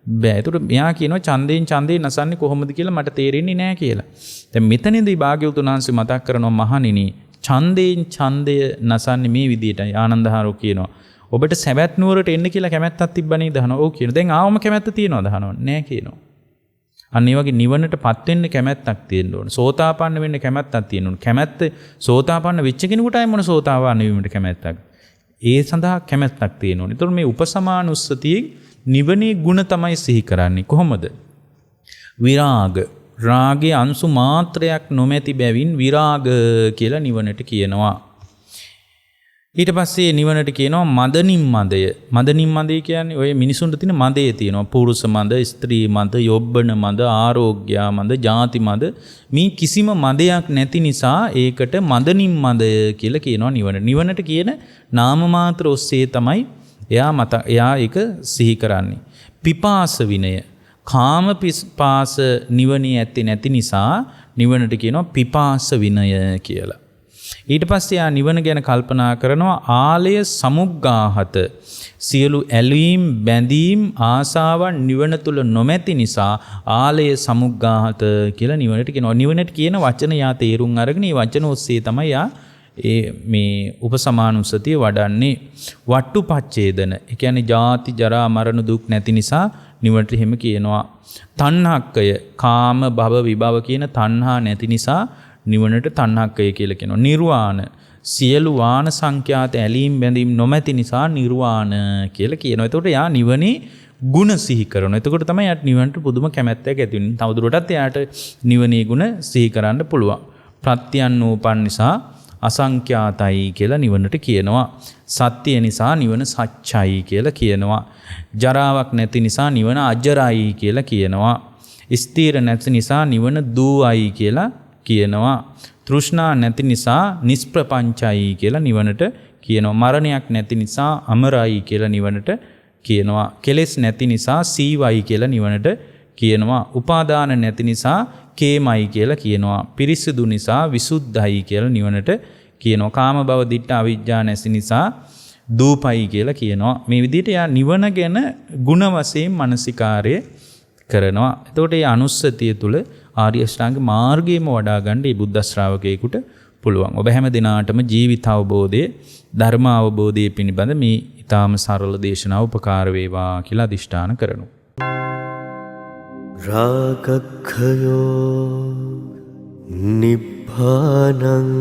බෑ. එතකොට මෙයා කියනවා ඡන්දයෙන් ඡන්දේ නසන්නේ කොහොමද කියලා මට තේරෙන්නේ නෑ කියලා. දැන් මෙතනදී භාග්‍යවතුන් වහන්සේ මතක් කරනවා මහණෙනි ඡන්දයෙන් ඡන්දය නසන්නේ මේ විදිහටයි. ආනන්දහාරෝ කියනවා ඔබට සැබැත් නුවරට එන්න කියලා කැමැත්තක් තිබ්බනේ දහනවා. ඔව් කියනවා. දැන් ආවම කැමැත්ත තියනවද දහනවා? නෑ කියනවා. අන්න ඒ වගේ නිවනටපත් වෙන්න කැමැත්තක් තියෙන්න ඕන. සෝතාපන්න වෙන්න කැමැත්තක් තියෙන්න ඕන. කැමැත්ත සෝතාපන්න වෙච්ච කෙනෙකුටයි මොන සෝතාපන්න වීමට කැමැත්තක්. ඒ සඳහා කැමැත්තක් තියෙන්න ඕන. ඒතකොට මේ උපසමානුස්සතියේ නිවනේ ಗುಣ තමයි සිහි කරන්නේ. කොහොමද? විරාග රාගයේ අංශු මාත්‍රයක් නොමැති බැවින් විරාග කියලා නිවනට කියනවා. ඊට පස්සේ නිවනට කියනවා මදනිම්මදය. මදනිම්මදය කියන්නේ ඔය මිනිසුන්ට තියෙන මදේ තියෙනවා. පුරුෂ මද, ස්ත්‍රී මද, යොබ්බන මද, ආරෝග්‍ය මද, ජාති මද. මේ කිසිම මදයක් නැති නිසා ඒකට මදනිම්මදය කියලා කියනවා නිවන. නිවනට කියන නාම මාත්‍ර ඔස්සේ තමයි එයා ඒක සිහි කරන්නේ. පිපාස විනය. කාම පිපාස නිවනේ ඇත්තේ නැති නිසා නිවනට කියනවා පිපාස විනය කියලා. ඊට පස්සේ ආ නිවන ගැන කල්පනා කරනවා ආලය සමුග්ගාහත සියලු ඇලීම් බැඳීම් ආසාවන් නිවන තුල නොමැති නිසා ආලය සමුග්ගාහත කියලා නිවනට කියනවා. නිවනට කියන වචන යා තේරුම් අරගෙන මේ වචන ඔස්සේ තමයි යා මේ උපසමානුස්සතිය වඩන්නේ. වට්ටුපච්ඡේදන. ඒ කියන්නේ ජාති ජරා මරණ දුක් නැති නිසා නිවනට එහෙම කියනවා. තණ්හක්කය කාම භව විභව කියන තණ්හා නැති නිසා නිවනට තණ්හක්කය කියලා කියනවා. නිර්වාණ සියලු වාන සංඛ්‍යාත ඇලීම් බැඳීම් නොමැති නිසා නිර්වාණ කියලා කියනවා. එතකොට යා නිවනේ ಗುಣ සිහි කරනවා. එතකොට තමයි යාට නිවනට පුදුම කැමැත්තක් ඇති වෙන්නේ. තවදුරටත් යාට නිවනේ ಗುಣ සිහි කරන්න පුළුවන්. ප්‍රත්‍යයන් නූපන් නිසා අසංඛ්‍යාතයි කියලා නිවනට කියනවා. සත්‍ය නිසා නිවන සත්‍යයි කියලා කියනවා. ජරාවක් නැති නිසා නිවන අජරයි කියලා කියනවා. ස්ථීර නැති නිසා නිවන දුවයි කියලා කියනවා. තෘෂ්ණා නැති නිසා නිෂ්ප්‍රපංචයි කියලා නිවනට කියනවා. මරණයක් නැති නිසා අමරයි කියලා නිවනට කියනවා. කෙලෙස් නැති නිසා සීවයි කියලා නිවනට කියනවා. උපාදාන නැති නිසා කේමයි කියලා කියනවා. පිරිසිදු නිසා විසුද්ධයි කියලා නිවනට කියනවා. කාම භව දිට්ඨ අවිජ්ජා නැති නිසා දූපයි කියලා කියනවා. මේ විදිහට යා නිවන ගැන ಗುಣ වශයෙන් මානසිකාරය කරනවා. එතකොට මේ අනුස්සතිය තුල ආර්ය අෂ්ටාංග මාර්ගයේම වඩා ගන්න මේ බුද්ධ ශ්‍රාවකයෙකුට පුළුවන්. ඔබ හැම දිනාටම ජීවිත අවබෝධයේ ධර්ම අවබෝධයේ පිණිබඳ මේ ඊටාම සරල දේශනාව උපකාර වේවා කියලා අදිෂ්ඨාන කරනු. රාගක්ඛයෝ නිබ්බානං